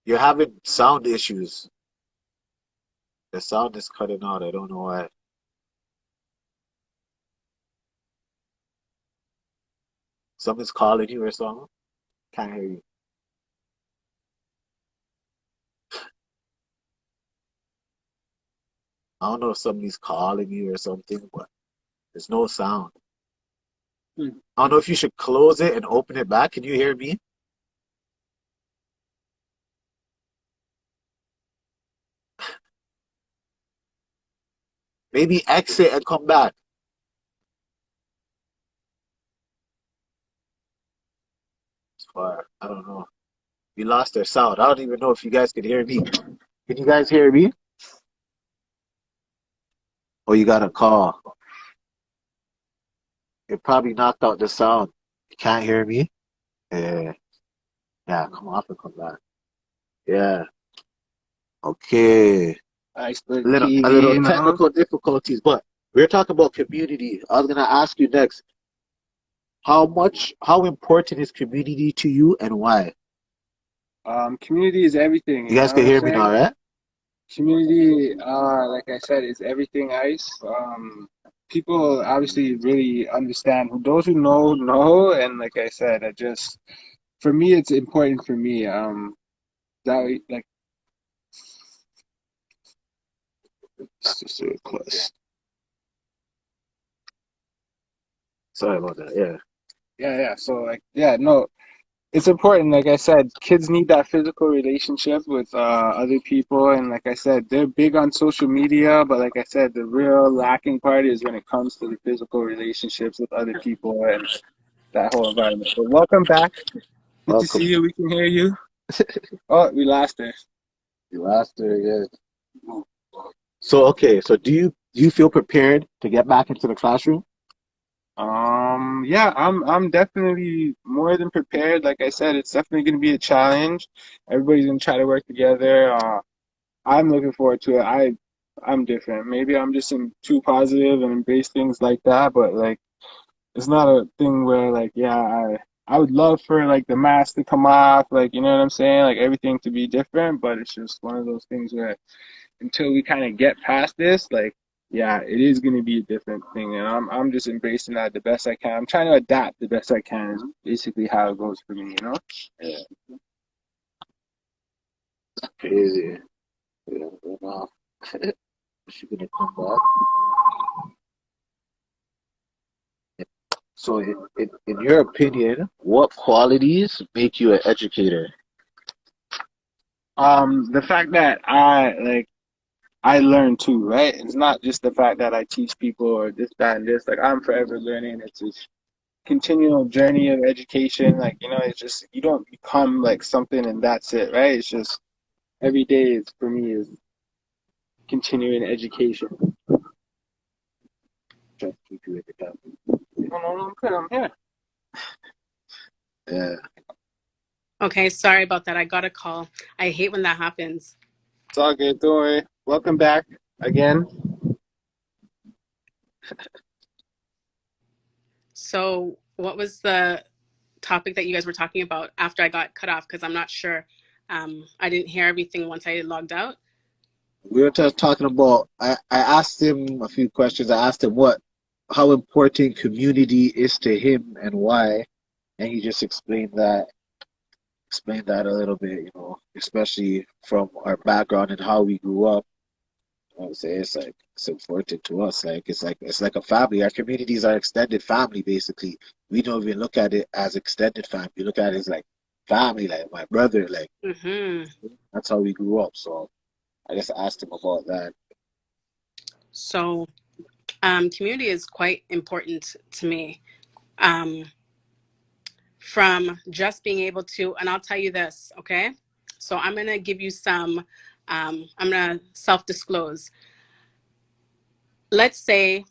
you. You're having sound issues. The sound is cutting out. I don't know why. Someone's calling you or something. Can't hear you. I don't know if somebody's calling you or something, but there's no sound. Hmm. I don't know if you should close it and open it back. Can you hear me? Maybe exit and come back. Or I don't know. We lost their sound. I don't even know if you guys can hear me. Can you guys hear me? Oh, you got a call. It probably knocked out the sound. You can't hear me? Yeah. Yeah, come off and come back. Yeah. Okay. Iceberg A TV, little you know. technical difficulties, but we're talking about community. I was gonna ask you next, how important is community to you and why? Community is everything, You you guys know what can I'm hear me saying? now, right? Community, like I said, is everything, Ice. People obviously really understand. Those who know, and like I said, for me, it's important for me. That like it's just so close. Sorry about that. Yeah. Yeah. So like, yeah, no, it's important. Like I said, kids need that physical relationship with other people, and like I said, they're big on social media. But like I said, the real lacking part is when it comes to the physical relationships with other people and that whole environment. But welcome back. Good to see Welcome. you. We can hear you. Oh, we lost her. You asked her, yeah. So okay, so do you feel prepared to get back into the classroom? Yeah, I'm definitely more than prepared. Like I said, it's definitely going to be a challenge. Everybody's going to try to work together. I'm looking forward to it. I'm different. Maybe I'm just too positive and embrace things like that, but like it's not a thing where like yeah, I would love for like the mask to come off, like you know what I'm saying, like everything to be different, but it's just one of those things where until we kind of get past this, like, yeah, it is going to be a different thing, and I'm just embracing that the best I can. I'm trying to adapt the best I can. Is basically how it goes for me, you know. Yeah, crazy. Yeah, but she gonna come back. So, in your opinion, what qualities make you an educator? The fact that I learn too, right? It's not just the fact that I teach people or this, that, and this. Like I'm forever learning. It's a continual journey of education. Like you know, it's just you don't become like something and that's it, right? It's just every day is for me is continuing education. Try to keep you at the top. No, no, no, I'm good. I'm here. Yeah, Okay, sorry about that. I got a call. I hate when that happens. It's all good. Don't worry. Welcome back again. So, what was the topic that you guys were talking about after I got cut off? Because I'm not sure. I didn't hear everything once I logged out. we were just talking about. I asked him a few questions. I asked him how important community is to him and why, and he just explained that a little bit. Especially from our background and how we grew up. I would say it's like it's important to us. It's like a family. Our communities are extended family basically. We don't even look at it as extended family. We look at it as like family, like my brother, like Hmm. that's how we grew up. So I just asked him about that. So, community is quite important to me. Um, from just being able to, and I'll tell you this, okay? So, I'm going to give you some, I'm going to self disclose. Let's say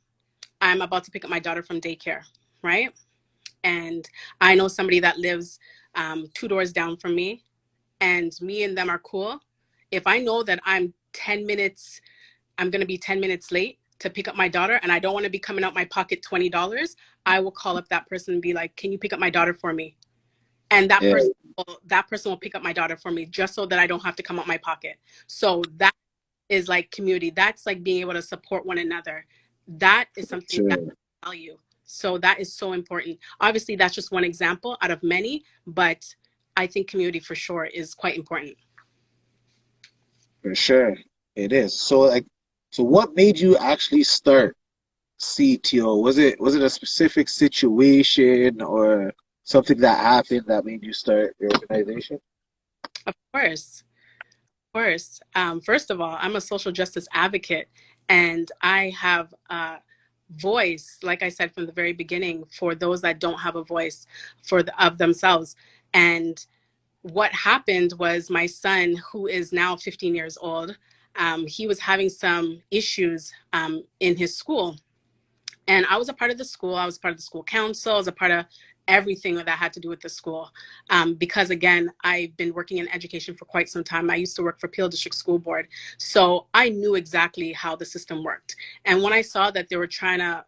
I'm about to pick up my daughter from daycare, right? And I know somebody that lives two doors down from me, and me and them are cool. If I know that I'm going to be 10 minutes late to pick up my daughter and I don't want to be coming out my pocket $20, I will call up that person and be like, can you pick up my daughter for me? And Yeah, that person will pick up my daughter for me just so that I don't have to come out my pocket. So that is like community. That's like being able to support one another. That is something that sure, I value. So that is so important. Obviously, that's just one example out of many, but I think community for sure is quite important. for sure. It is. So what made you actually start CTO? Was it a specific situation or something that happened that made you start your organization? Of course. Course. First of all, I'm a social justice advocate, and I have a voice, like I said from the very beginning, for those that don't have a voice of themselves. And what happened was my son, who is now 15 years old, he was having some issues in his school, and I was a part of the school. I was part of the school council. I was a part of everything that had to do with the school. Because again, I've been working in education for quite some time. I used to work for Peel District School Board. So I knew exactly how the system worked. And when I saw that they were trying to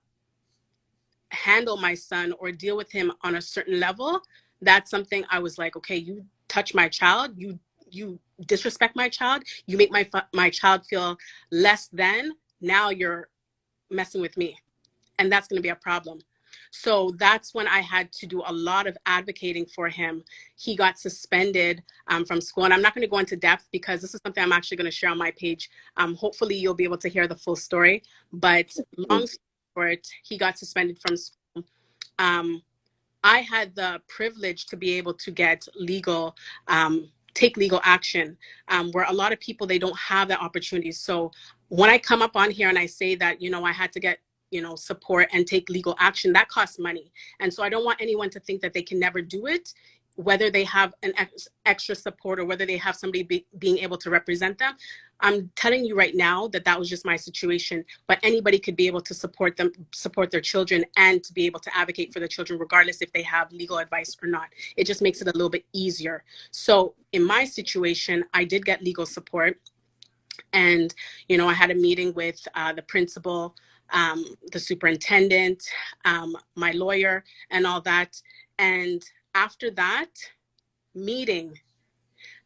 handle my son or deal with him on a certain level, that's something I was like, okay, you touch my child, you disrespect my child, you make my child feel less than, now you're messing with me, and that's going to be a problem. So that's when I had to do a lot of advocating for him. He got suspended from school, and I'm not going to go into depth because this is something I'm actually going to share on my page. Hopefully you'll be able to hear the full story, but long story short, he got suspended from school. um, I had the privilege to be able to get take legal action, where a lot of people, they don't have that opportunity. So when I come up on here and I say that, I had to get, support and take legal action, that costs money. And so I don't want anyone to think that they can never do it. whether they have an extra support or whether they have somebody being able to represent them. I'm telling you right now that that was just my situation, but anybody could be able to support their children, and to be able to advocate for the children, regardless if they have legal advice or not. It just makes it a little bit easier. So in my situation, I did get legal support, and, you know, I had a meeting with the principal, the superintendent, my lawyer, and all that. And after that meeting,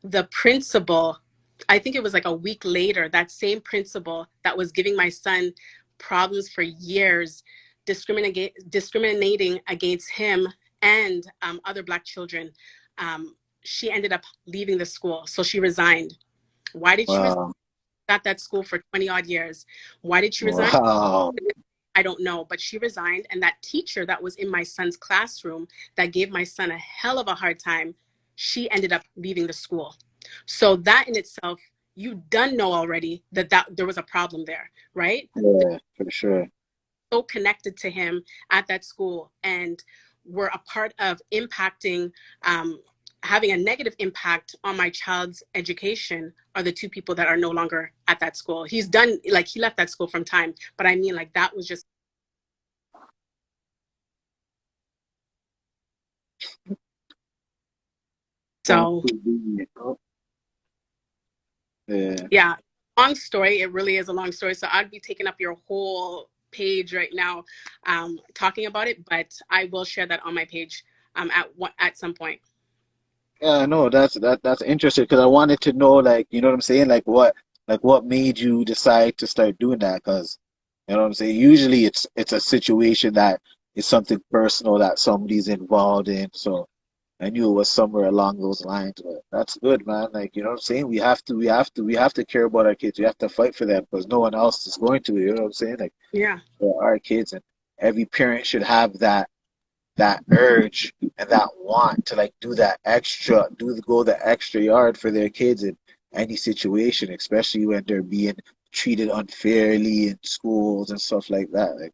the principal, I think it was like a week later, that same principal that was giving my son problems for years, discriminating against him and other Black children, she ended up leaving the school. So she resigned. Why did she resign? Wow. At that school for 20 odd years. Why did she resign? Wow. I don't know, but she resigned. And that teacher that was in my son's classroom that gave my son a hell of a hard time, she ended up leaving the school. So that in itself, you done know already that there was a problem there, right? Yeah, for sure. So connected to him at that school, and were a part of impacting, having a negative impact on my child's education, are the two people that are no longer at that school. He's done, like, he left that school from time, but I mean, like, that was just. So yeah, long story. It really is a long story. So I'd be taking up your whole page right now, talking about it, but I will share that on my page at some point. Yeah, no, that's interesting because I wanted to know, like, you know what I'm saying, like what made you decide to start doing that? Because you know what I'm saying. Usually, it's a situation that is something personal that somebody's involved in. So I knew it was somewhere along those lines. But that's good, man. Like, you know what I'm saying. We have to care about our kids. We have to fight for them because no one else is going to. You know what I'm saying? Like, Yeah. for our kids, and every parent should have that urge and that want to like go the extra yard for their kids in any situation, especially when they're being treated unfairly in schools and stuff like that. Like,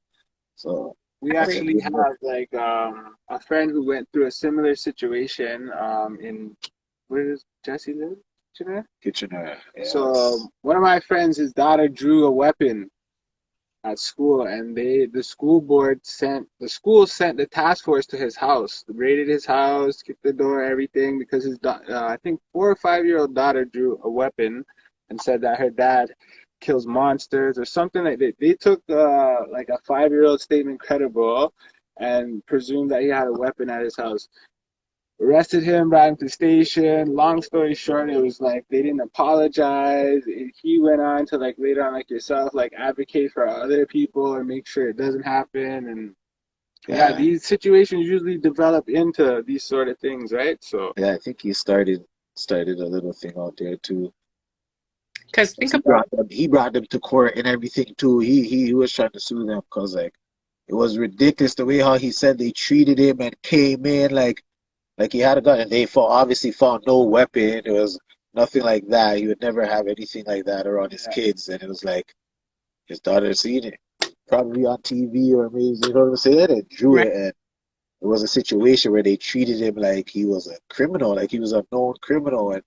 so We that's a actually good look. have like a friend who went through a similar situation in where does Jesse live? Kitchener? Kitchener, So yes. one of my friends, his daughter drew a weapon at school, and the school sent the task force to his house, raided his house, kicked the door, everything, because his I think 4 or 5 year old daughter drew a weapon and said that her dad kills monsters or something like that. They took like a 5 year old statement credible and presumed that he had a weapon at his house. Arrested him, brought him to the station. Long story short, it was like they didn't apologize. He went on to, like, later on, like yourself, like advocate for other people or make sure it doesn't happen. And yeah, Yeah, these situations usually develop into these sort of things, right? So yeah. I think he started a little thing out there too. Because 'Cause think about. he brought them to court and everything too. He was trying to sue them because like it was ridiculous the way how he said they treated him and came in like he had a gun, and they obviously found no weapon. It was nothing like that. He would never have anything like that around his yeah, kids. And it was like his daughter seen it, probably on TV or maybe, you know what I'm saying, and drew Right. it. And it was a situation where they treated him like he was a criminal, like he was a known criminal. And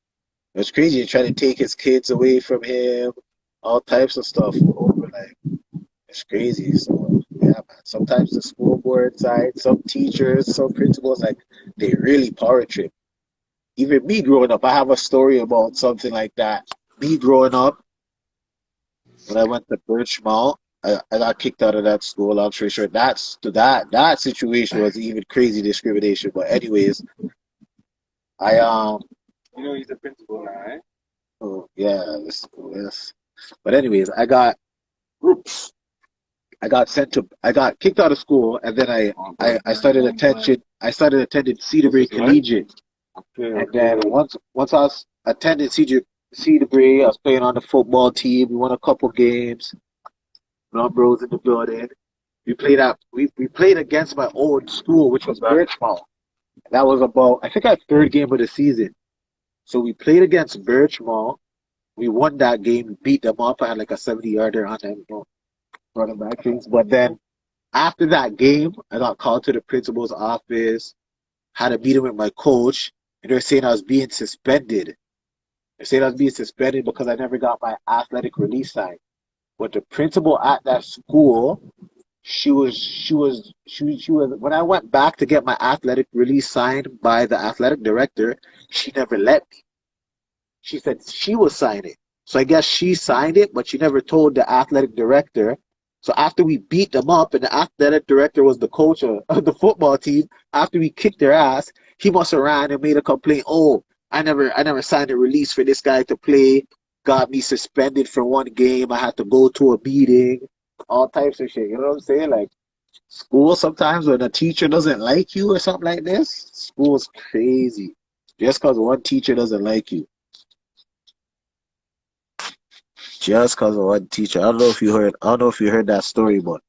it was crazy. They tried to take his kids away from him, all types of stuff over like it's crazy. So yeah, man. Sometimes the school board side, some teachers, some principals, like they really power trip. Even me growing up, I have a story about something like that. Me growing up, when I went to Birchmount, I got kicked out of that school. I'm pretty sure that situation was even crazy discrimination. But anyways, I you know he's the principal now, right? oh yeah, this yes. But anyways, I got kicked out of school, and then I started attending Cedarbrae Collegiate. Okay, And then once I was attending Cedarbrae, I was playing on the football team. We won a couple games. Bros in the building. We played against my old school, which was Birchmount. That was about, I think, our third game of the season. So we played against Birchmount. We won that game, beat them up. I had like a 70-yarder on them, running back things. But then after that game, I got called to the principal's office, had a meeting with my coach. and they're saying I was being suspended. They're saying I was being suspended because I never got my athletic release sign. But the principal at that school, she was when I went back to get my athletic release signed by the athletic director, she never let me. She said she would sign it. So I guess she signed it, but she never told the athletic director. So after we beat them up, and the athletic director was the coach of the football team, after we kicked their ass, he must have ran and made a complaint. Oh, I never signed a release for this guy to play. Got me suspended for one game. I had to go to a meeting. All types of shit. You know what I'm saying? Like school sometimes when a teacher doesn't like you or something like this, school's crazy. Just because one teacher doesn't like you. Just because of one teacher. I don't know if you heard that story, but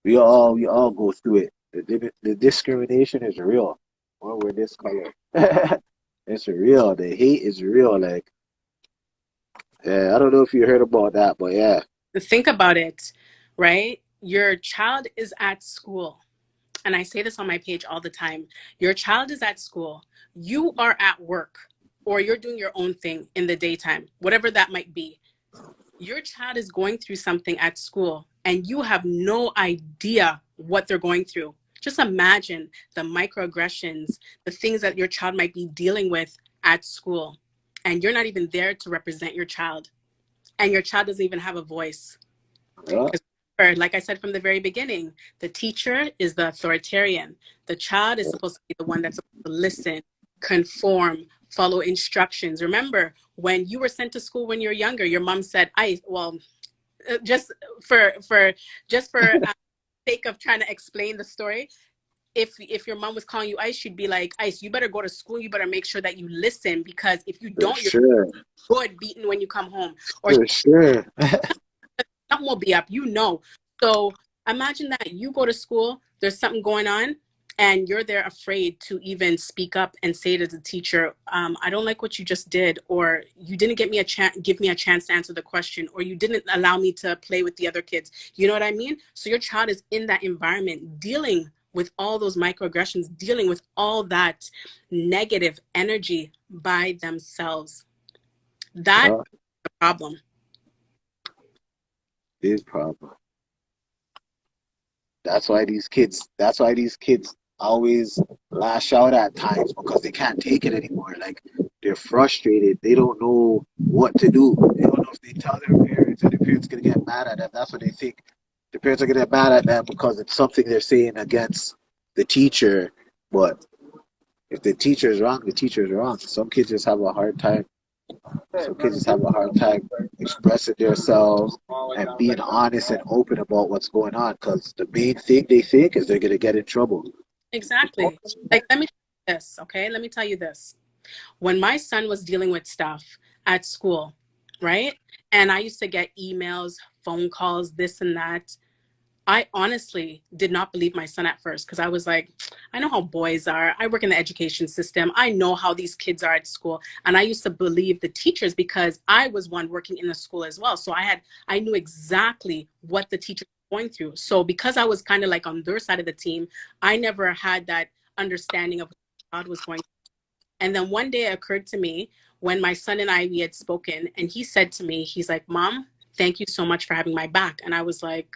we all go through it. The discrimination is real. When we're this color. It's real. The hate is real. Like, yeah, I don't know if you heard about that, but yeah. Think about it, right? Your child is at school. And I say this on my page all the time. Your child is at school. You are at work, or you're doing your own thing in the daytime, whatever that might be. Your child is going through something at school, and you have no idea what they're going through. Just imagine the microaggressions, the things that your child might be dealing with at school, and you're not even there to represent your child, and your child doesn't even have a voice. Yeah. Like I said from the very beginning, the teacher is the authoritarian. The child is supposed to be the one that's supposed to listen, conform, follow instructions. Remember, when you were sent to school when you were younger, your mom said, just for sake of trying to explain the story, if your mom was calling you Ice, she'd be like, Ice, you better go to school. You better make sure that you listen, because if you For don't, you're sure. good beaten when you come home. Or For sure. something will be up, So imagine that you go to school, there's something going on, and you're there afraid to even speak up and say to the teacher, I don't like what you just did, or you didn't give me a chance to answer the question, or you didn't allow me to play with the other kids. You know what I mean? So your child is in that environment, dealing with all those microaggressions, dealing with all that negative energy by themselves. That's Yeah, the problem. big problem. That's why these kids always lash out at times, because they can't take it anymore. Like, they're frustrated. They don't know what to do. They don't know if they tell their parents, and their parents gonna get mad at them. That's what they think. The parents are gonna get mad at them because it's something they're saying against the teacher. But if the teacher is wrong, the teacher is wrong. Some kids just have a hard time. Some kids just have a hard time expressing themselves and being honest and open about what's going on, because the main thing they think is they're going to get in trouble. Exactly. Like, let me tell you this, okay? Let me tell you this. When my son was dealing with stuff at school, right? And I used to get emails, phone calls, this and that. I honestly did not believe my son at first, because I was like, I know how boys are. I work in the education system. I know how these kids are at school. And I used to believe the teachers, because I was one working in the school as well. So I knew exactly what the teachers were going through. So because I was kind of like on their side of the team, I never had that understanding of what God was going through. And then one day it occurred to me when my son and we had spoken, and he said to me, he's like, Mom, thank you so much for having my back. And I was like,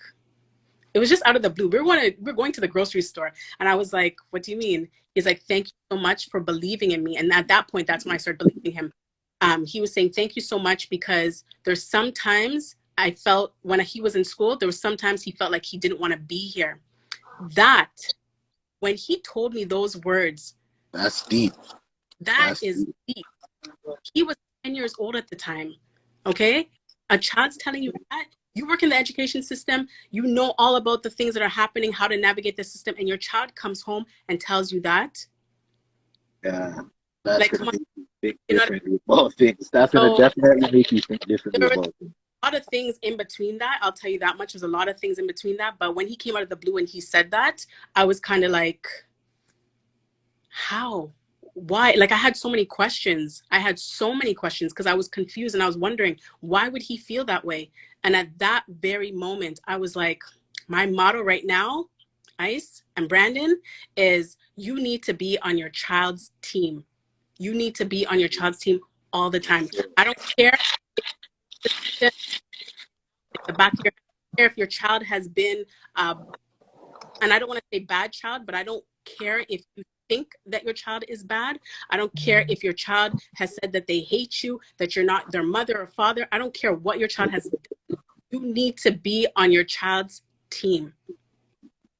it was just out of the blue. We're going to the grocery store, and I was like, what do you mean? He's like, thank you so much for believing in me. And at that point, that's when I started believing him. He was saying, thank you so much, because there's sometimes I felt when he was in school, there was sometimes he felt like he didn't want to be here. That, when he told me those words, That's deep. that That's is deep. deep. He was 10 years old at the time, okay? A child's telling you that. You work in the education system, you know all about the things that are happening, how to navigate the system, and your child comes home and tells you that. Yeah. That's Like, going come to on, make you think you know what I differently about things. That's going to mean? So definitely make you think differently there was about things. a lot of things in between that. I'll tell you that much. There's a lot of things in between that. But when he came out of the blue and he said that, I was kind of like, how? Why? Like, I had so many questions. Because I was confused, and I was wondering, why would he feel that way? And at that very moment, I was like, my motto right now, Ice and Brandon, is You need to be on your child's team. You need to be on your child's team all the time. I don't care in the back of your head. I don't care if your child has been, and I don't want to say bad child, but I don't care if you think that your child is bad. I don't care if your child has said that they hate you, that you're not their mother or father. I don't care what your child has done. You need to be on your child's team.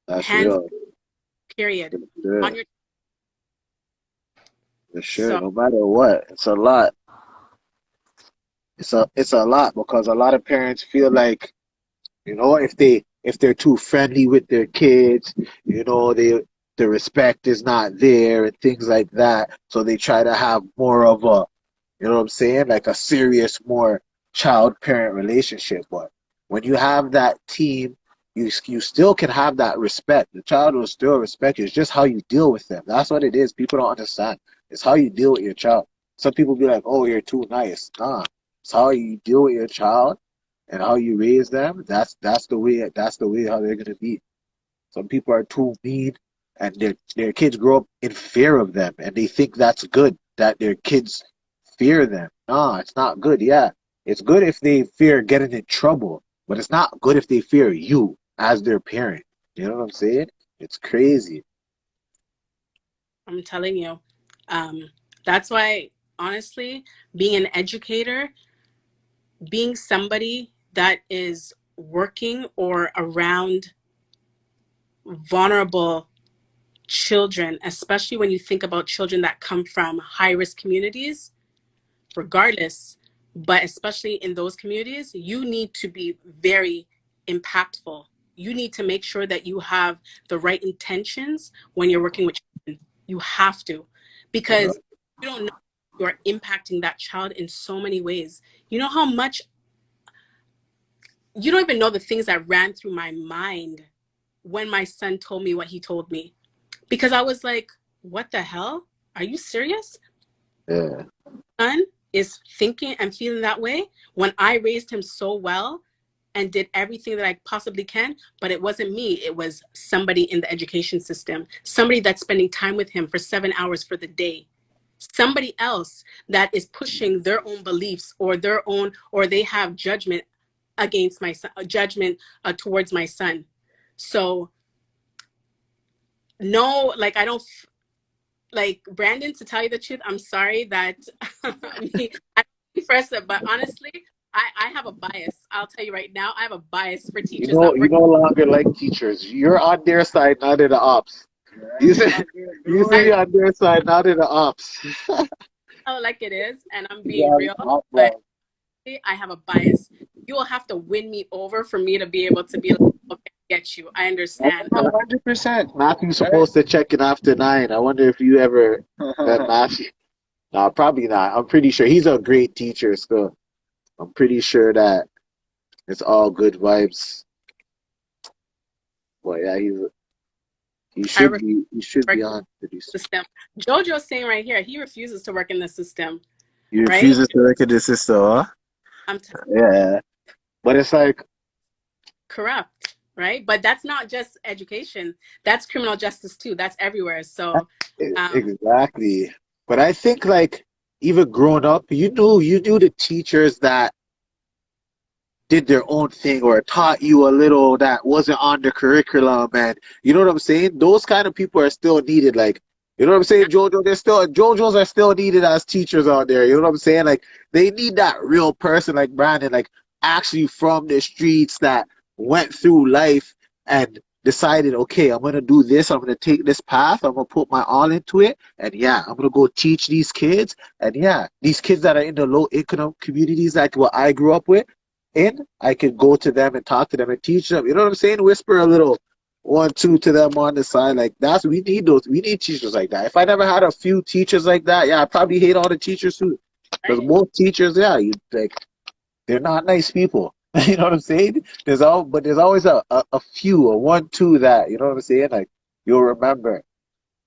That's Hands, real. period. Sure. On your For sure. so No matter what, it's a lot. It's a lot because a lot of parents feel like, if they're too friendly with their kids, the respect is not there and things like that. So they try to have more of a, you know what I'm saying, like a serious, more child-parent relationship. But when you have that team, you still can have that respect. The child will still respect you. It's just how you deal with them. That's what it is. People don't understand. It's how you deal with your child. Some people be like, "Oh, you're too nice." Nah, it's how you deal with your child and how you raise them. That's the way how they're gonna be. Some people are too mean, and their kids grow up in fear of them, and they think that's good that their kids fear them. Nah, it's not good. Yeah, it's good if they fear getting in trouble, but it's not good if they fear you as their parent. You know what I'm saying? It's crazy. I'm telling you, um, that's why honestly, being an educator, being somebody that is working or around vulnerable children, especially when you think about children that come from high risk communities, regardless, but especially in those communities, you need to be very impactful. You need to make sure that you have the right intentions when you're working with children. You have to, because you don't know you're impacting that child in so many ways. You know how much, you don't even know the things that ran through my mind when my son told me what he told me. Because I was like, what the hell? Are you serious? Yeah, Son is thinking and feeling that way when I raised him so well and did everything that I possibly can, but it wasn't me. It was somebody in the education system, somebody that's spending time with him for 7 hours for the day, somebody else that is pushing their own beliefs or their own, or they have judgment against my son, judgment towards my son. So no, like I don't, like Brandon, to tell you the truth, I'm sorry that I first, but honestly, I have a bias. I'll tell you right now, I have a bias for teachers that you work. no longer like teachers. You're on their side, not in the ops. You say you say I you're on their side, not in the ops. tell it like it is, and I'm You being are real, op but bro. I have a bias. You will have to win me over for me to be able to be like, okay, I get you. I understand. 100%. Matthew's supposed to check in after 9. I wonder if you ever met Matthew. No, probably not. I'm pretty sure he's a great teacher still. I'm pretty sure that it's all good vibes. But yeah, he I should refuse be he should to work be on pretty in the soon. system. Jojo's saying right here, he refuses to work in the system, He right? refuses to look at his sister, huh? I'm Yeah. But it's like corrupt, right? But that's not just education. That's criminal justice too. That's everywhere. So, um, exactly. But I think like even growing up, you knew the teachers that did their own thing or taught you a little that wasn't on the curriculum, and you know what I'm saying? Those kind of people are still needed. Like, you know what I'm saying, Jojo? Jojos are still needed as teachers out there. You know what I'm saying? Like they need that real person like Brandon, like actually from the streets that went through life and decided, okay, I'm gonna do this, I'm gonna take this path, I'm gonna put my all into it, and yeah, I'm gonna go teach these kids. And yeah, these kids that are in the low income communities like what I grew up with in, I could go to them and talk to them and teach them. You know what I'm saying? Whisper a little one, two to them on the side. Like that's we need those. We need teachers like that. If I never had a few teachers like that, yeah, I probably hate all the teachers too. Because right? most teachers, yeah, you like they're not nice people. You know what I'm saying? But there's always a few, a one, two that you know what I'm saying. Like you'll remember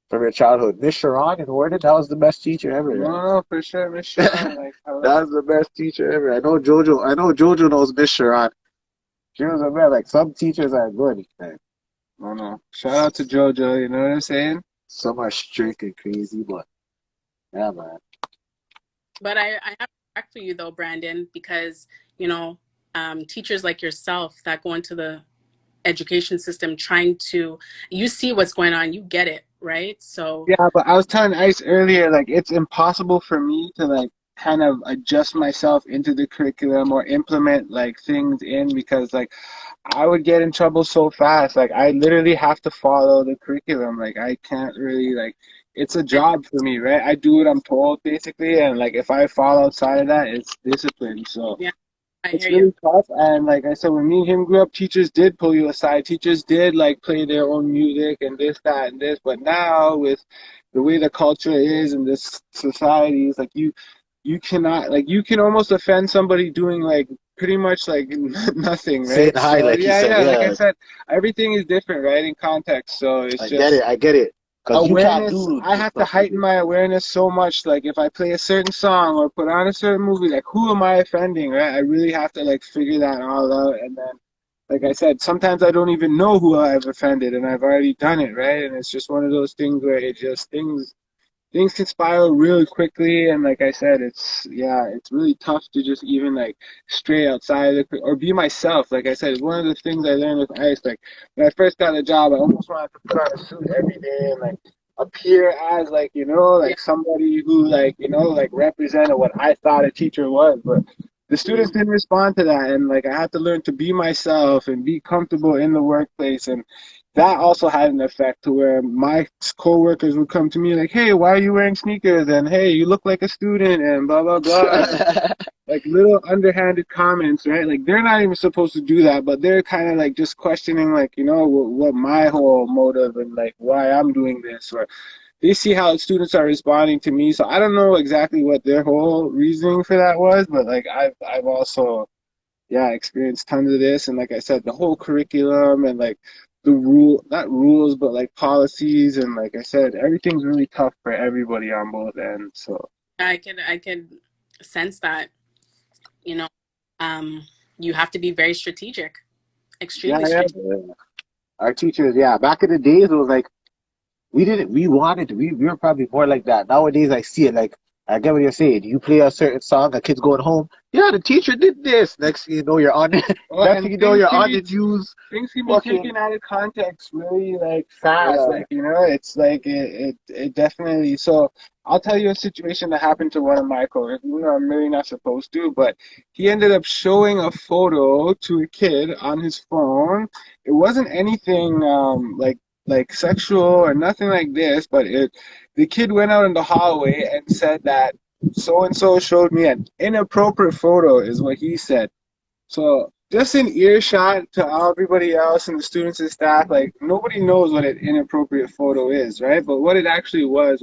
from your childhood. Miss Sharon in Warden, that was the best teacher ever. No, Right? no, for sure, Miss Sharon. Like, That hello. was the best teacher ever. I know Jojo. I know Jojo knows Miss Sharon. She was a man. Like some teachers are good. Man. No, no. Shout out to JoJo. You know what I'm saying? Some are strict and crazy, but yeah, man. But I have respect for you though, Brandon, because you know, teachers like yourself that go into the education system trying to, you see what's going on, you get it, right? So Yeah, but I was telling Ice earlier, like it's impossible for me to like kind of adjust myself into the curriculum or implement like things in because like I would get in trouble so fast. Like I literally have to follow the curriculum. Like I can't really like it's a job for me, right? I do what I'm told basically, and like if I fall outside of that, it's discipline. So yeah, I it's hear you. really tough. And like I said, when me and him grew up, teachers did pull you aside. Teachers did like play their own music and this, that, and this. But now with the way the culture is in this society, is like you cannot like you can almost offend somebody doing like pretty much like nothing, Saying right? hi, So like he yeah, said, yeah, like I yeah, said, everything is different, right, in context. So it's just I get it. Because you can't awareness. do I the have to stuff you heighten do. my awareness so much. Like if I play a certain song or put on a certain movie, like who am I offending, right? I really have to like figure that all out. And then like I said, sometimes I don't even know who I've offended and I've already done it, right? And it's just one of those things where it just things can spiral really quickly. And like I said, it's yeah, it's really tough to just even like stray outside of the, or be myself. Like I said, it's one of the things I learned with Ice. Like when I first got a job, I almost wanted to put on a suit every day and like appear as like, you know, Yeah. like somebody who like, you know, like represented what I thought a teacher was. But the students didn't respond to that, and like I had to learn to be myself and be comfortable in the workplace. And that also had an effect to where my coworkers would come to me like, "Hey, why are you wearing sneakers?" and "Hey, you look like a student," and blah blah blah, and like little underhanded comments, right? Like they're not even supposed to do that, but they're kind of like just questioning, like you know, what my whole motive and like why I'm doing this, or they see how students are responding to me. So I don't know exactly what their whole reasoning for that was, but like I've also yeah, experienced tons of this. And like I said, the whole curriculum and like the rule, not rules, but like policies. And like I said, everything's really tough for everybody on both ends. So I could sense that, you know, um, you have to be very strategic, Yeah, extremely yeah. strategic. Yeah. Our teachers, yeah, back in the days, it was like we wanted to, we were probably more like that. Nowadays, I see it like, I get what you're saying. You play a certain song, a kid's going home. Yeah, the teacher did this. Next thing you know, you're on, well, next thing and you know, you're on the news. things can be Fucking, taken out of context really like fast. yeah. Like, you know, it's like it definitely so I'll tell you a situation that happened to one of my coworkers. You know, I'm really not supposed to, but he ended up showing a photo to a kid on his phone. It wasn't anything like sexual or nothing like this, but it the kid went out in the hallway and said that so and so showed me an inappropriate photo, is what he said. So just in earshot to everybody else and the students and staff, like nobody knows what an inappropriate photo is, right? But what it actually was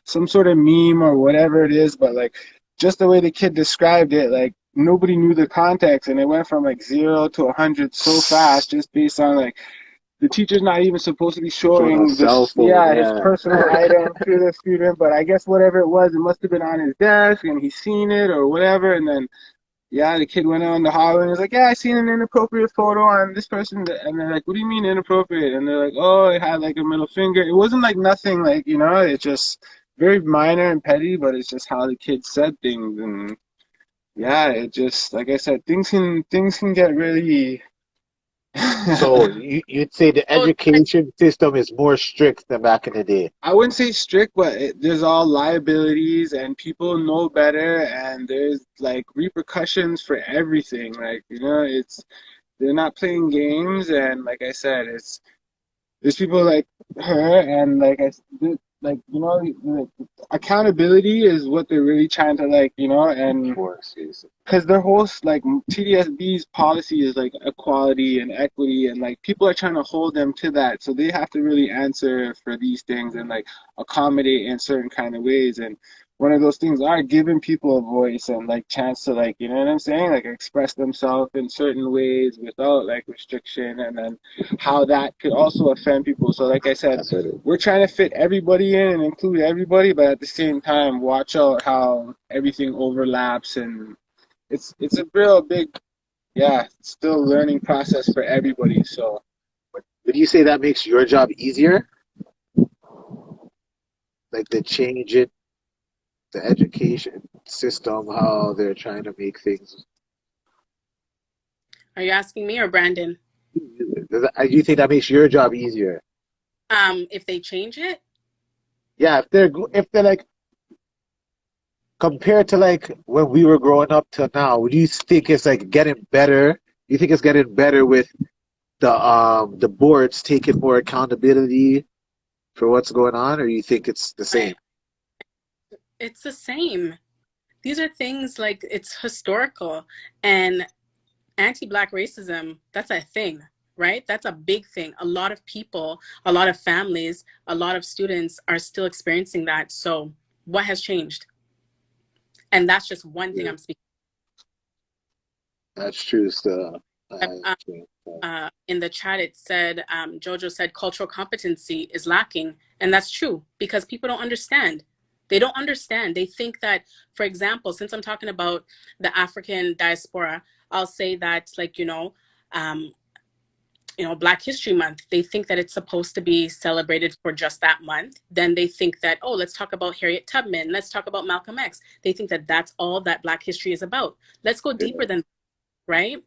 some sort of meme or whatever it is. But like just the way the kid described it, like nobody knew the context, and it went from like 0 to 100 so fast, just based on like the teacher's not even supposed to be Showing a showing cell this, phone, yeah, his yeah. personal item to the student. But I guess whatever it was, it must have been on his desk, and he's seen it or whatever, and then yeah, the kid went on the hallway and was like, "Yeah, I seen an inappropriate photo on this person." And they're like, "What do you mean inappropriate?" And they're like, "Oh, it had like a middle finger." It wasn't like nothing, like you know, it's just very minor and petty, but it's just how the kid said things, and yeah, it just like I said, things can get really. So you'd say the Oh, education system is more strict than back in the day. I wouldn't say strict, but there's all liabilities, and people know better, and there's like repercussions for everything. Like you know, it's they're not playing games, and like I said, it's there's people like her, and like you know, like, accountability is what they're really trying to like, you know, and Force, yes. because their whole like TDSB's policy is like equality and equity, and like people are trying to hold them to that, so they have to really answer for these things and like accommodate in certain kind of ways. And one of those things are giving people a voice and like chance to like, you know what I'm saying, like express themselves in certain ways without like restriction, and then how that could also offend people. So like I said, That's what it is. we're trying to fit everybody in and include everybody, but at the same time watch out how everything overlaps. And it's a real big, yeah, still learning process for everybody. So Would you say that makes your job easier? like the change in the education system, how they're trying to make things. Are you asking me or Brandon? Do you think that makes your job easier? If they change it, Yeah, if they're like compared to like when we were growing up to now, would you think it's like getting better? You think it's getting better with the boards taking more accountability for what's going on, or you think it's the same? it's the same. These are things like it's historical, and anti-black racism, that's a thing, right? That's a big thing. A lot of people, a lot of families, a lot of students are still experiencing that. So what has changed? And that's just one thing Yeah, I'm speaking. that's true. So, In the chat, it said, Jojo said cultural competency is lacking. And that's true because people don't understand. They don't understand. They think that, for example, since I'm talking about the African diaspora, I'll say that, like, um, Black History Month, they think that it's supposed to be celebrated for just that month. Then they think that, oh, let's talk about Harriet Tubman. Let's talk about Malcolm X. They think that that's all that Black history is about. Let's go deeper than that, right?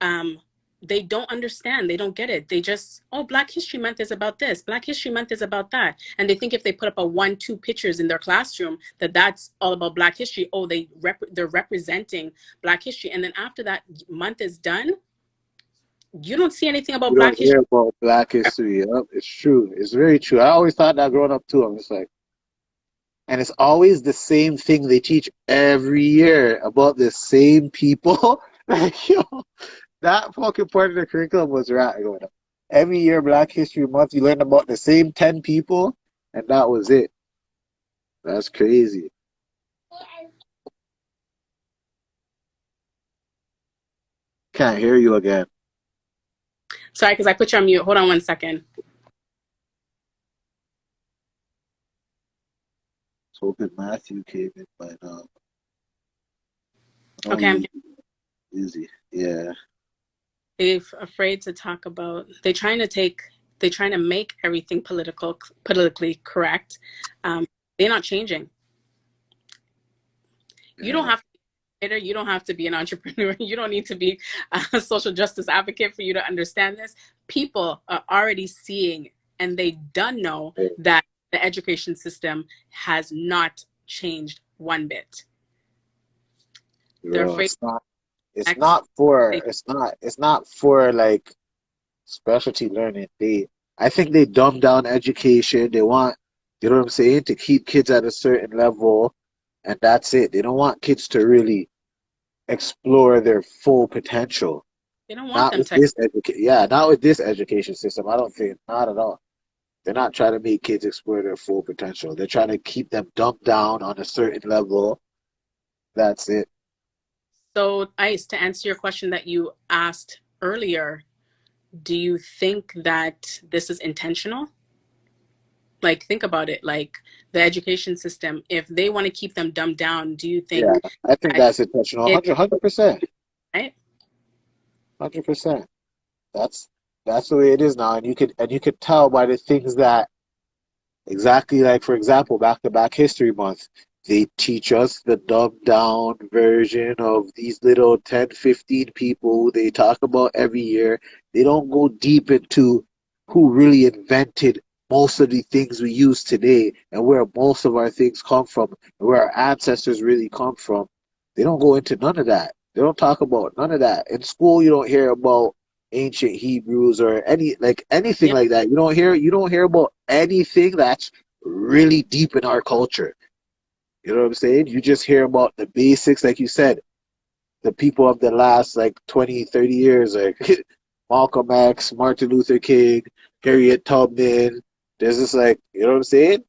Um, they don't understand. They don't get it. They just, oh, Black History Month is about this. Black History Month is about that. And they think if they put up a 1-2 pictures in their classroom, that that's all about Black history. Oh, they're representing Black history. And then after that month is done, you don't see anything about you don't Black history. hear about Black history. Yep, it's true. It's very true. I always thought that growing up too. I'm just like, and it's always the same thing they teach every year about the same people. Like, yo, that fucking part of the curriculum was right going up. Every year, Black History Month, you learn about the same 10 people, and that was it. That's crazy. Can't hear you again. Sorry, because I put you on mute. Hold on one second. Hoping Matthew came in by now. Oh, Okay, I'm easy. Yeah. they're afraid to talk about. They're trying to make everything politically correct. They're not changing. You don't Yeah. have to be a writer, you don't have to be an entrepreneur. You don't need to be a social justice advocate for you to understand this. People are already seeing, and they don't know that the education system has not changed one bit. They're Bro, afraid it's next. not for like specialty learning. I think they dumb down education. They want, you know what I'm saying, to keep kids at a certain level, and that's it. They don't want kids to really explore their full potential. They don't want Not them with to. this not with this education system. I don't think, not at all. They're not trying to make kids explore their full potential. They're trying to keep them dumbed down on a certain level. That's it. So, Ice, to answer your question that you asked earlier, do you think that this is intentional? Like, think about it. Like, the education system, if they want to keep them dumbed down, do you Yeah, think I think that that's intentional. it, 100%. right? 100%. That's that's the way it is now, and you could tell by the things that exactly, like for example, back to Back History Month, they teach us the dumbed down version of these little 10, 15 people they talk about every year. They don't go deep into who really invented most of the things we use today and where most of our things come from and where our ancestors really come from. They don't go into none of that. They don't talk about none of that. In school, you don't hear about ancient Hebrews or anything Yep. like that. You don't hear about anything that's really deep in our culture. You know what I'm saying? You just hear about the basics, like you said, the people of the last like 20, 30 years, like Malcolm X, Martin Luther King, Harriet Tubman. There's just like, you know what I'm saying?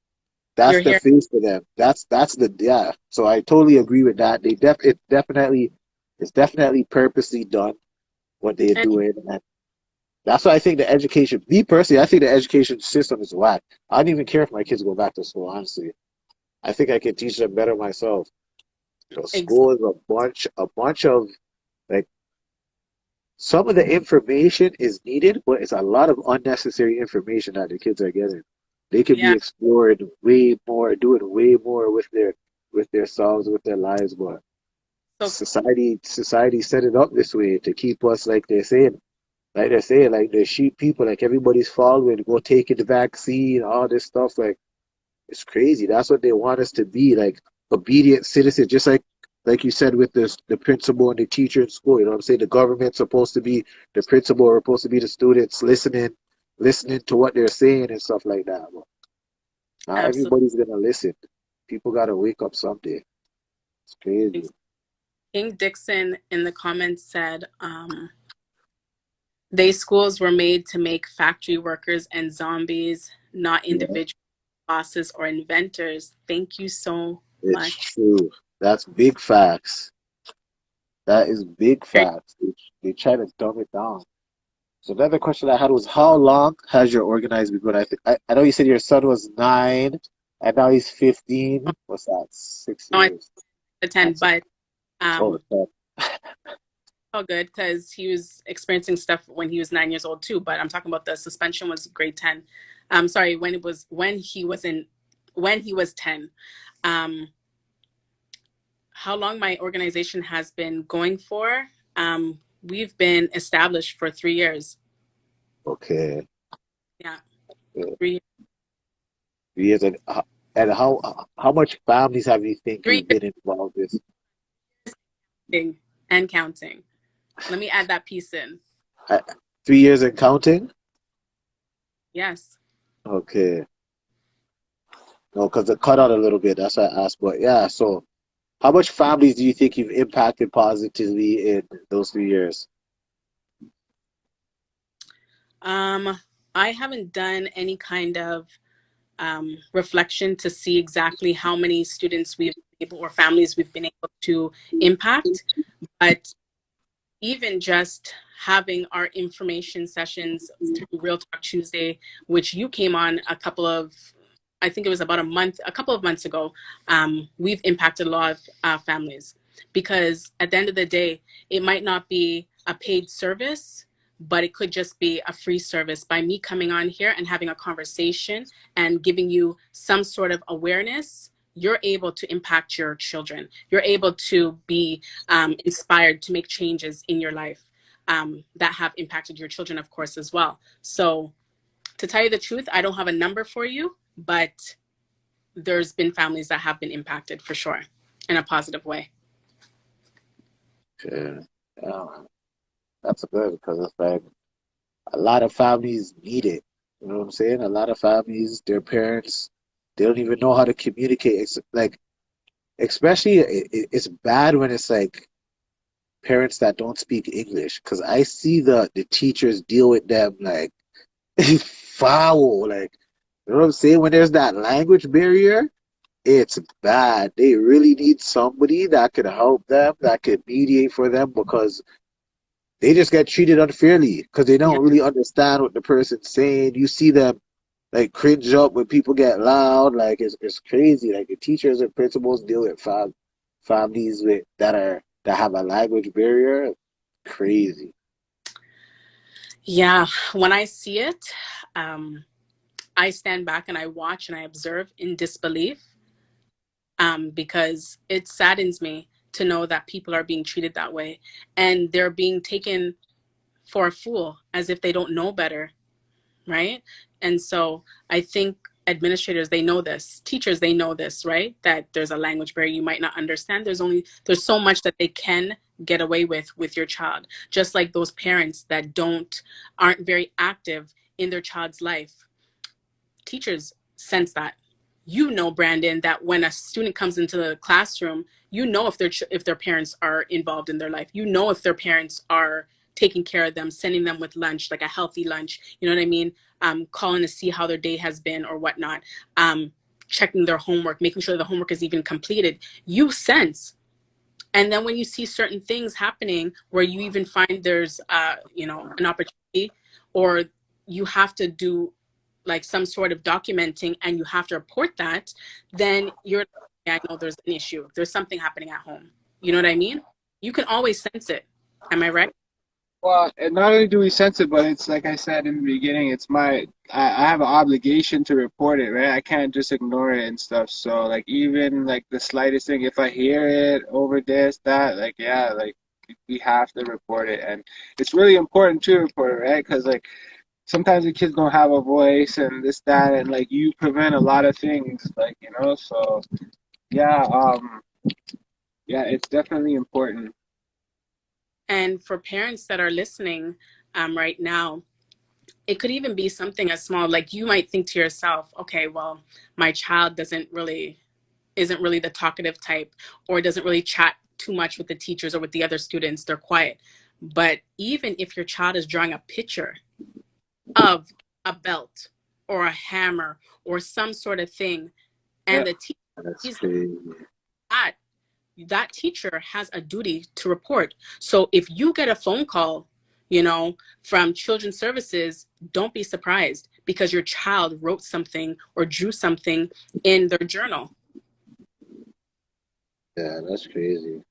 That's You're the here. face for them. That's the, yeah. So I totally agree with that. It's definitely purposely done what they're And doing, and that's why I think the education, me personally, I think the education system is whack. I don't even care if my kids go back to school, honestly. I think I can teach them better myself. ex- School is a bunch of like, some of the information is needed, but it's a lot of unnecessary information that the kids are getting. They could be Yeah. exploring way more, doing way more with their selves, with their lives, but So society set it up this way to keep us like they're sheep people, like everybody's following, go taking the vaccine, all this stuff. Like it's crazy. That's what they want us to be, like obedient citizens, just like you said with this the principal and the teacher in school. You know what I'm saying? The government's supposed to be the principal, or supposed to be the students listening to what they're saying and stuff like that. But not absolutely. everybody's gonna listen. People gotta wake up someday. It's crazy. King Dixon in the comments said, they schools were made to make factory workers and zombies, not Yeah, individual bosses or inventors. Thank you so it's much. true. That's big facts. That is big facts. They try to dumb it down. So another question I had was, how long has your organized been going? I know you said your son was 9 and now he's 15. What's that? Six No, I years. attend, That's a, but oh, um, that- all good because he was experiencing stuff when he was 9 years old too. But I'm talking about the suspension was grade 10. Sorry, when he was 10. Um, how long my organization has been going for? We've been established for 3 years. okay. Yeah, Yeah. 3 Years and how much families have you think three you've been involved with? years and counting. Let me add that piece in. Uh, 3 years and counting? Yes. Okay. No, because it cut out a little bit. That's why I asked. But yeah, so how much families do you think you've impacted positively in those 3 years? Um, I haven't done any kind of reflection to see exactly how many students we've been able or families we've been able to impact, but even just having our information sessions through Real Talk Tuesday, which you came on I think it was about a couple of months ago, we've impacted a lot of families because at the end of the day, it might not be a paid service, but it could just be a free service by me coming on here and having a conversation and giving you some sort of awareness. You're able to impact your children. You're able to be inspired to make changes in your life that have impacted your children, of course, as well. So, to tell you the truth, I don't have a number for you, but there's been families that have been impacted for sure in a positive way. Okay. Yeah, that's good because it's like a lot of families need it. You know what I'm saying? A lot of families, their parents, they don't even know how to communicate. It's like, especially, it's bad when it's like parents that don't speak English because I see the teachers deal with them like foul. Like, you know what I'm saying? When there's that language barrier, it's bad. They really need somebody that could help them, that could mediate for them because they just get treated unfairly because they Yeah. don't really understand what the person's saying. You see them like cringe up when people get loud. Like it's crazy. Like the teachers and principals deal with families that have a language barrier. Crazy. Yeah. When I see it, I stand back and I watch and I observe in disbelief because it saddens me to know that people are being treated that way and they're being taken for a fool as if they don't know better, right? And so I think administrators, they know this, teachers, they know this, right? That there's a language barrier you might not understand. There's so much that they can get away with your child, just like those parents that aren't very active in their child's life. Teachers sense that. You know, Brandon, that when a student comes into the classroom, you know if their parents are involved in their life. You know if their parents are taking care of them, sending them with lunch, like a healthy lunch. You know what I mean? Calling to see how their day has been or whatnot. Checking their homework, making sure the homework is even completed. You sense. And then when you see certain things happening where you even find there's an opportunity, or you have to do like some sort of documenting and you have to report that, then you're like, yeah, I know there's an issue. There's something happening at home. You know what I mean? You can always sense it. Am I right? Well, and not only do we sense it, but it's like I said in the beginning, it's I have an obligation to report it, right? I can't just ignore it and stuff. So like even like the slightest thing, if I hear it over this, that, like yeah, like we have to report it, and it's really important to report it, right? Because like sometimes the kids don't have a voice and this, that, and like you prevent a lot of things, like you know. So yeah, yeah, it's definitely important. And for parents that are listening right now, it could even be something as small, like you might think to yourself, okay, well, my child isn't really the talkative type, or doesn't really chat too much with the teachers or with the other students. They're quiet. But even if your child is drawing a picture of a belt or a hammer or some sort of thing, Yeah, and the teacher That's sees crazy. that, that teacher has a duty to report. So if you get a phone call, from children's services, don't be surprised because your child wrote something or drew something in their journal. Yeah, that's crazy.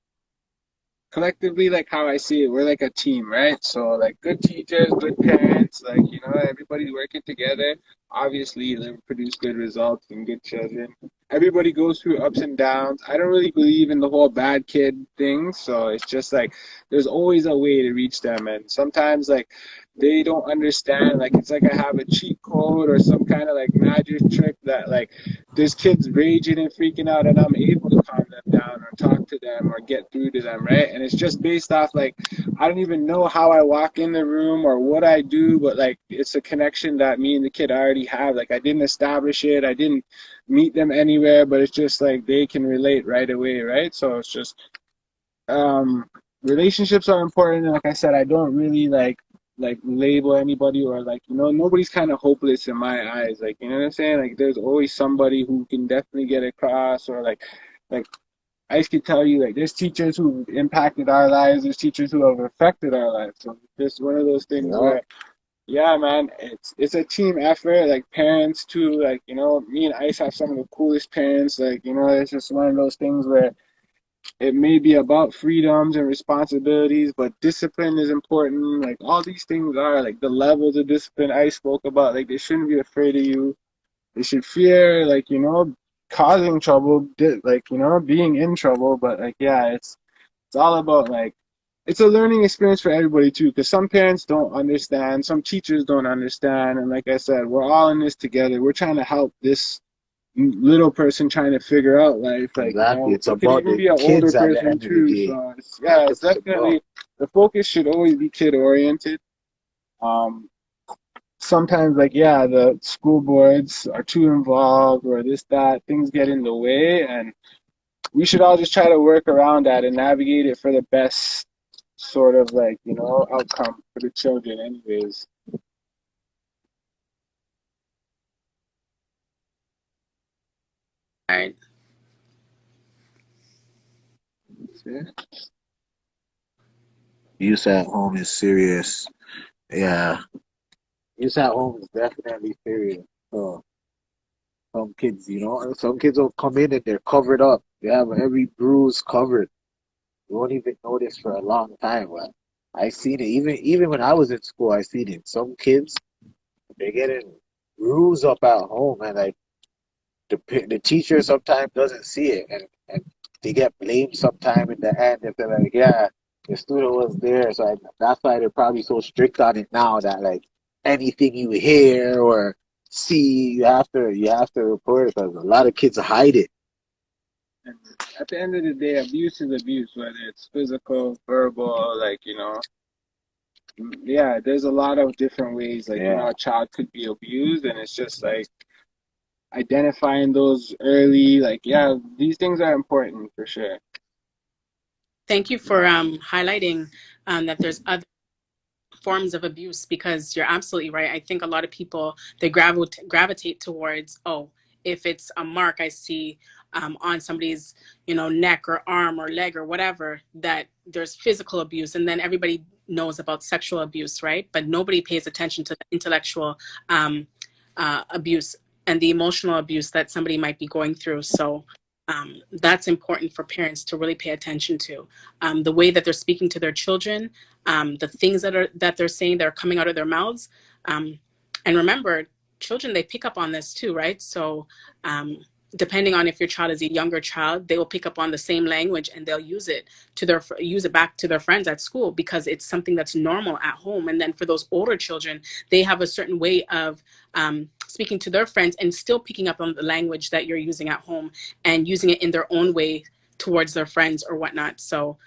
collectively, like how I see it, we're like a team, right? So like good teachers, good parents, like you know, everybody's working together. Obviously, they produce good results and good children. Everybody goes through ups and downs. I don't really believe in the whole bad kid thing, so it's just like there's always a way to reach them, and sometimes like they don't understand. Like it's like I have a cheat code or some kind of like magic trick that like there's kids raging and freaking out, and I'm able to calm them down or talk to them or get through to them, right? And it's just based off like I don't even know how I walk in the room or what I do, but like it's a connection that me and the kid already have. Like I didn't establish it, I didn't meet them anywhere, but it's just like they can relate right away, right? So it's just um relationships are important, and like I said, I don't really like label anybody or like nobody's kind of hopeless in my eyes, like you know what I'm saying, like there's always somebody who can definitely get across, or like I could tell you, like there's teachers who impacted our lives, there's teachers who have affected our lives, so it's one of those things Yeah. where yeah, man, it's a team effort. Like parents too, like me and Ice have some of the coolest parents. Like it's just one of those things where it may be about freedoms and responsibilities, but discipline is important. Like all these things are like the levels of discipline I spoke about. Like they shouldn't be afraid of you. They should fear, like causing trouble, like being in trouble. But like yeah, it's all about like it's a learning experience for everybody too, because some parents don't understand, some teachers don't understand, and like I said, we're all in this together. We're trying to help this little person trying to figure out life. Like Exactly. It's it could about even the be an older kids at the person end of the too. day. So That's it's what it's about. definitely the focus should always be kid oriented. Um, Sometimes like yeah, the school boards are too involved or this that things get in the way, and we should all just try to work around that and navigate it for the best sort of like outcome for the children anyways. All right. Yeah. Youth at home is serious. Yeah. Youth at home is definitely serious. So some kids, some kids will come in and they're covered up. They have every bruise covered. You won't even notice for a long time. But I seen it. Even when I was in school, I seen it. Some kids, they're getting bruised up at home, and like the teacher sometimes doesn't see it, and they get blamed sometime in the end if they're like, yeah, the student was there, so that's why they're probably so strict on it now that like anything you hear or see, you have to report it because a lot of kids hide it. And at the end of the day, abuse is abuse, whether it's physical, verbal, like yeah, there's a lot of different ways like Yeah. a child could be abused, and it's just like identifying those early, like yeah, these things are important for sure. Thank you for highlighting that there's other forms of abuse, because you're absolutely right. I think a lot of people, they gravitate towards, oh, if it's a mark I see on somebody's neck or arm or leg or whatever, that there's physical abuse, and then everybody knows about sexual abuse, right? But nobody pays attention to the intellectual abuse and the emotional abuse that somebody might be going through. So That's important for parents to really pay attention to. The way that they're speaking to their children, the things that they're saying that are coming out of their mouths. And remember, children, they pick up on this too, right? So depending on if your child is a younger child, they will pick up on the same language and they'll use it back to their friends at school because it's something that's normal at home. And then for those older children, they have a certain way of speaking to their friends and still picking up on the language that you're using at home and using it in their own way towards their friends or whatnot. So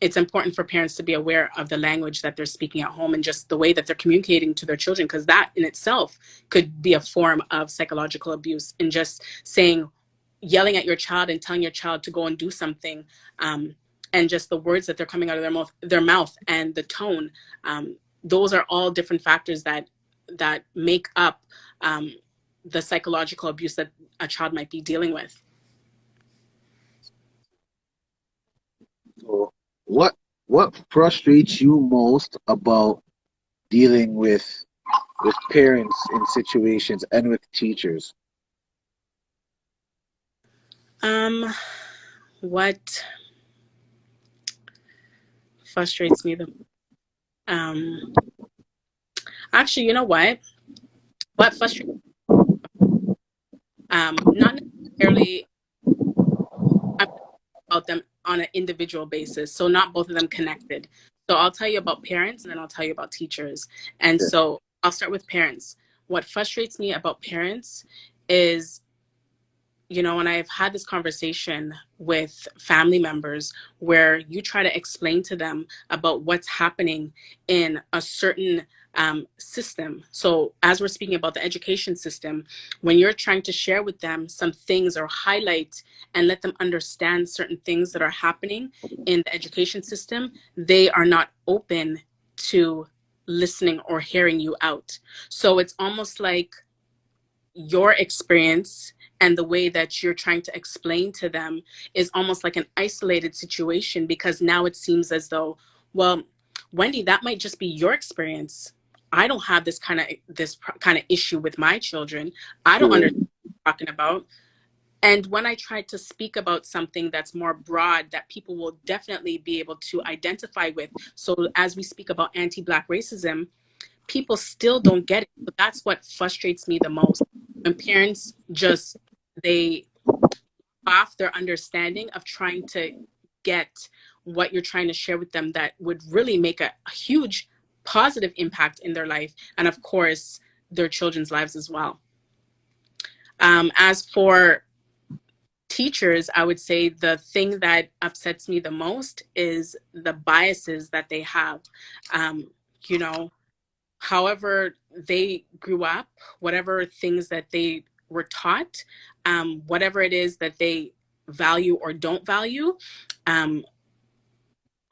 it's important for parents to be aware of the language that they're speaking at home and just the way that they're communicating to their children, because that in itself could be a form of psychological abuse. And just yelling at your child and telling your child to go and do something, and just the words that they're coming out of their mouth and the tone, those are all different factors that make up the psychological abuse that a child might be dealing with. So what frustrates you most about dealing with parents in situations and with teachers? What frustrates me actually, you know what frustrates not necessarily about them on an individual basis, so not both of them connected. So I'll tell you about parents and then I'll tell you about teachers. And so I'll start with parents. What frustrates me about parents is, when I've had this conversation with family members where you try to explain to them about what's happening in a certain system. So as we're speaking about the education system, when you're trying to share with them some things or highlight and let them understand certain things that are happening in the education system, they are not open to listening or hearing you out. So it's almost like your experience and the way that you're trying to explain to them is almost like an isolated situation, because now it seems as though, well, Wendy, that might just be your experience. I don't have this kind of issue with my children. I don't understand what you're talking about. And when I try to speak about something that's more broad that people will definitely be able to identify with, so as we speak about anti-Black racism, people still don't get it. But that's what frustrates me the most. When parents they off their understanding of trying to get what you're trying to share with them that would really make a huge positive impact in their life, and of course their children's lives as well. As for teachers, I would say the thing that upsets me the most is the biases that they have. However they grew up, whatever things that they were taught, whatever it is that they value or don't value,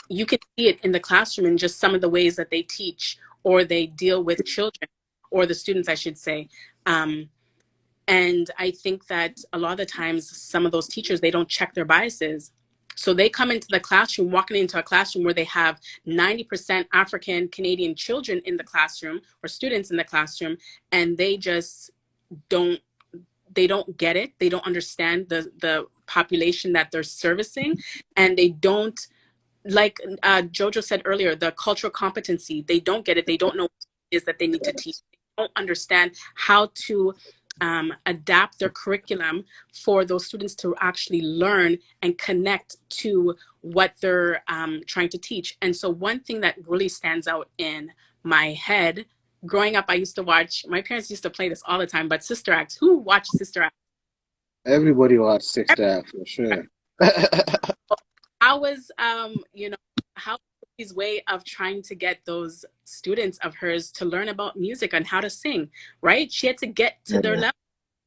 you can see it in the classroom in just some of the ways that they teach or they deal with children, or the students, I should say. And I think that a lot of the times, some of those teachers, they don't check their biases. So they come into the classroom, walking into a classroom where they have 90% African Canadian children in the classroom or students in the classroom, and they just don't get it. They don't understand the population that they're servicing, and they don't, like Jojo said earlier, the cultural competency, they don't get it. They don't know what it is that they need to teach. They don't understand how to adapt their curriculum for those students to actually learn and connect to what they're trying to teach. And so one thing that really stands out in my head, growing up, I used to watch, my parents used to play this all the time, but Sister Act. Who watched Sister Act? Everybody watched Sister Act for sure. How was how his way of trying to get those students of hers to learn about music and how to sing, right? She had to get to their level,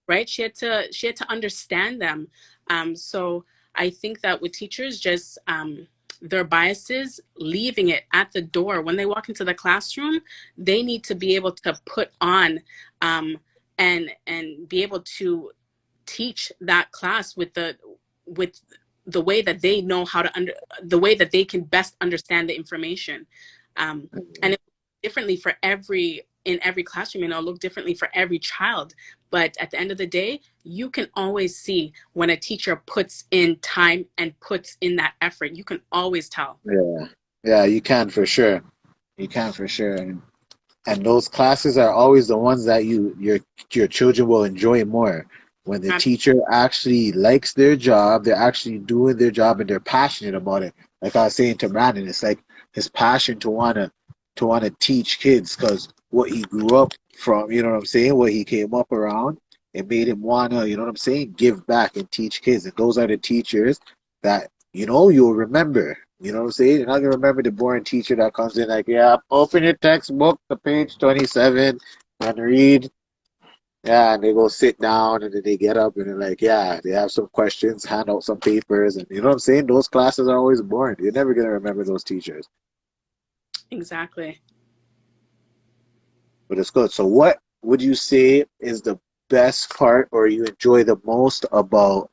right? She had to understand them. So I think that with teachers, just their biases, leaving it at the door when they walk into the classroom, they need to be able to put on and be able to teach that class with the way that they know how to the way that they can best understand the information. And it's differently for every in every classroom and it'll look differently for every child. But at the end of the day, you can always see when a teacher puts in time and puts in that effort. You can always tell. Yeah, yeah, you can for sure. You can for sure. And those classes are always the ones that your children will enjoy more. When the teacher actually likes their job, they're actually doing their job and they're passionate about it. Like I was saying to Brandon, it's like his passion to wanna teach kids because what he grew up from, you know what I'm saying, what he came up around, it made him wanna, you know what I'm saying, give back and teach kids. And those are the teachers that, you'll remember. You know what I'm saying? You're not gonna remember the boring teacher that comes in like, yeah, open your textbook to page 27 and read. Yeah, and they go sit down and then they get up and they're like, yeah, they have some questions, hand out some papers, and you know what I'm saying? Those classes are always boring. You're never gonna remember those teachers. Exactly. But it's good. So what would you say is the best part or you enjoy the most about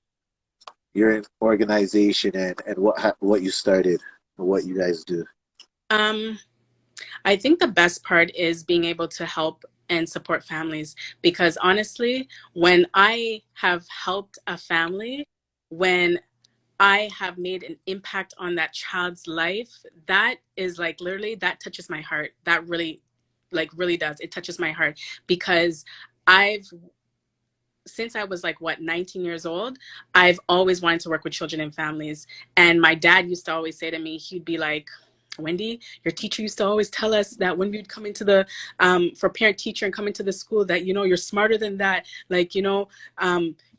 your organization and what you started and what you guys do? Um, I think the best part is being able to help and support families because honestly, when I have helped a family, when I have made an impact on that child's life, that is like literally that touches my heart. That really, like really does. It touches my heart because I've since I was like 19 years old, I've always wanted to work with children and families. And my dad used to always say to me, he'd be like, Wendy, your teacher used to always tell us that when we'd come into the for parent teacher and come into the school that you're smarter than that, like you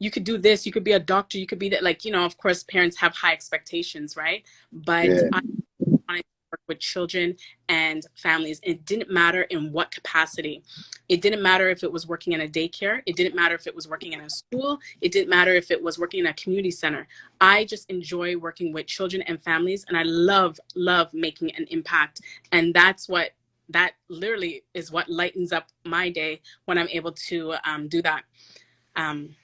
could do this, you could be a doctor, you could be that, like of course parents have high expectations, right? But Yeah, I wanted to work with children and families. It didn't matter in what capacity. It didn't matter if it was working in a daycare. It didn't matter if it was working in a school. It didn't matter if it was working in a community center. I just enjoy working with children and families, and I love making an impact. And that literally is what lightens up my day when I'm able to do that. Um,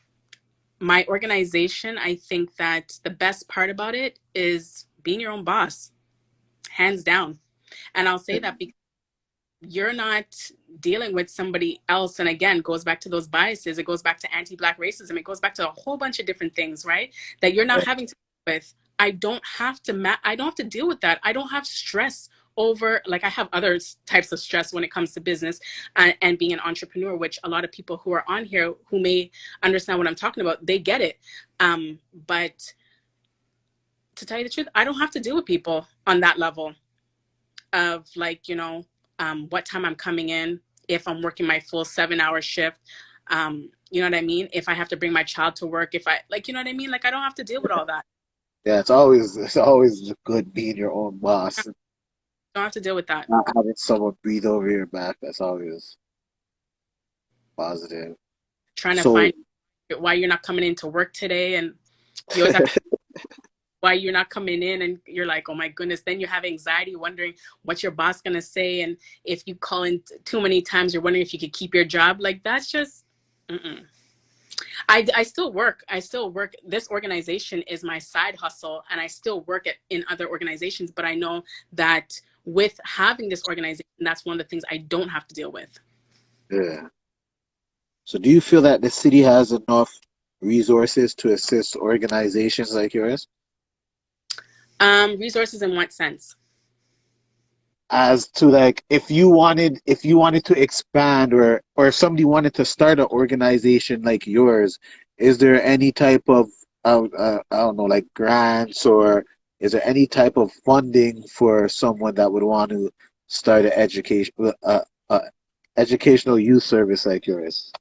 my organization, I think that the best part about it is being your own boss, hands down. And I'll say that because you're not dealing with somebody else. And again, goes back to those biases. It goes back to anti-Black racism. It goes back to a whole bunch of different things, right? That you're not having to deal with. I don't have to deal with that. I don't have stress over, like I have other types of stress when it comes to business and being an entrepreneur, which a lot of people who are on here who may understand what I'm talking about, they get it. But to tell you the truth, I don't have to deal with people on that level of like, what time I'm coming in, if I'm working my full 7-hour shift, you know what I mean? If I have to bring my child to work, if I like, you know what I mean? Like I don't have to deal with all that. yeah. It's always good being your own boss, and I don't have to deal with that. not having someone breathe over your back. That's always positive. Trying to So find why you're not coming into work today, and you always have to why you're not coming in, and you're like, oh my goodness, then you have anxiety wondering what your boss gonna say, and if you call in too many times you're wondering if you could keep your job. Like that's just I still work. This organization is my side hustle, and I still work in other organizations, but I know that with having this organization, that's one of the things I don't have to deal with. yeah. So do you feel that the city has enough resources to assist organizations like yours? Resources in what sense? As to like if you wanted to expand or if somebody wanted to start an organization like yours, is there any type of I don't know, like grants, or is there any type of funding for someone that would want to start an educational youth service like yours?